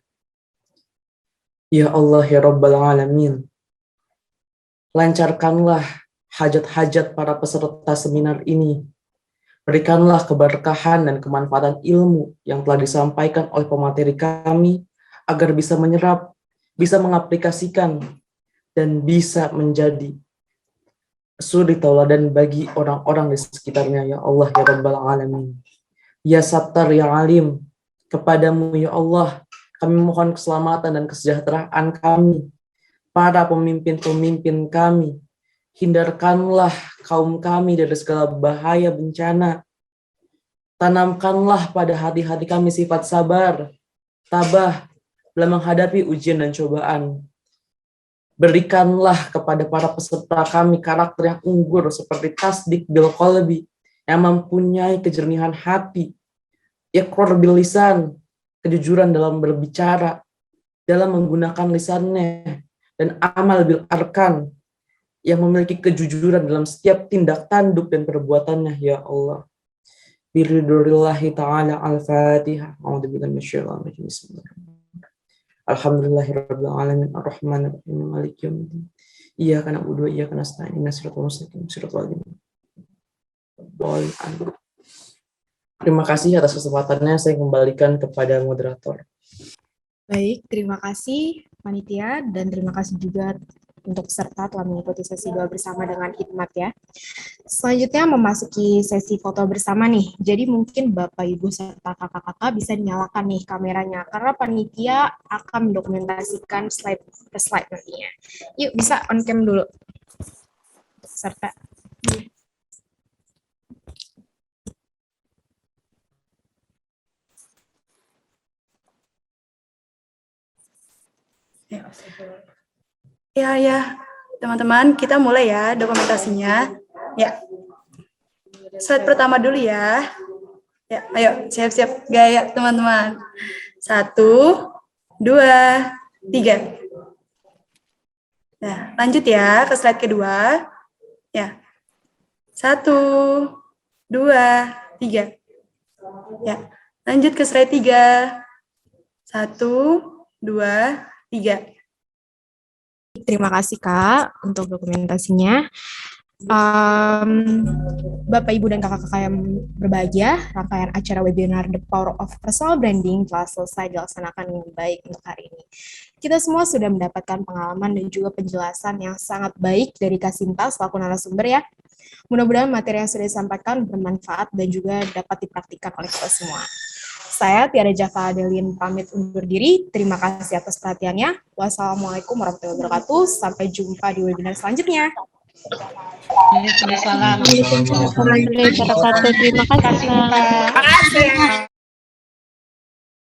Ya Allah, ya Rabbal Alamin. Lancarkanlah hajat-hajat para peserta seminar ini. Berikanlah keberkahan dan kemanfaatan ilmu yang telah disampaikan oleh pemateri kami agar bisa menyerap, bisa mengaplikasikan, dan bisa menjadi suri tauladan bagi orang-orang di sekitarnya, ya Allah, ya Rabbal Alamin. Ya Sattar, ya Alim, kepadamu, ya Allah, kami mohon keselamatan dan kesejahteraan kami, para pemimpin-pemimpin kami. Hindarkanlah kaum kami dari segala bahaya bencana. Tanamkanlah pada hati-hati kami sifat sabar, tabah dalam menghadapi ujian dan cobaan. Berikanlah kepada para peserta kami karakter yang unggul seperti tasdik bil qalbi, yang mempunyai kejernihan hati, iqrar bil lisan, kejujuran dalam berbicara, dalam menggunakan lisannya, dan amal bil arkan, yang memiliki kejujuran dalam setiap tindak tanduk dan perbuatannya, ya Allah. Biridurillahi ta'ala al-Fatihah. A'udzubillahi minasyaitonir rajim. Bismillahirrahmanirrahim. Alhamdulillahirabbil alamin arrahmanir rahim maliki yaumiddin. Iyyaka na'budu wa iyyaka nasta'in. Ihdinas siratal mustaqim. Shiratal ladzina an'amta 'alaihim. Terima kasih atas kesempatannya. Saya kembalikan kepada moderator. Baik, terima kasih panitia dan terima kasih juga untuk peserta telah mengikuti sesi doa bersama dengan hikmat ya. Selanjutnya memasuki sesi foto bersama nih. Jadi mungkin Bapak Ibu serta kakak-kakak bisa dinyalakan nih kameranya karena panitia akan mendokumentasikan slide per slide nantinya. Yuk bisa on cam dulu. Serta. Ya, teman-teman, kita mulai ya dokumentasinya. Ya, slide pertama dulu ya. Ya, ayo siap-siap gaya teman-teman. 1, 2, 3. Nah, lanjut ya ke slide kedua. Ya, 1, 2, 3. Ya, lanjut ke slide 3. 1, 2, 3. Terima kasih Kak untuk dokumentasinya. Bapak, Ibu, dan kakak-kakak yang berbahagia, rangkaian acara webinar The Power of Personal Branding telah selesai dilaksanakan dengan baik untuk hari ini. Kita semua sudah mendapatkan pengalaman dan juga penjelasan yang sangat baik dari Kak Sinta selaku narasumber ya. Mudah-mudahan materi yang sudah disampaikan bermanfaat dan juga dapat dipraktikkan oleh kita semua. Saya Tiara Java Adeline pamit undur diri. Terima kasih atas perhatiannya. Wassalamualaikum warahmatullahi wabarakatuh. Sampai jumpa di webinar selanjutnya. Waalaikumsalam. Terima kasih. Terima kasih.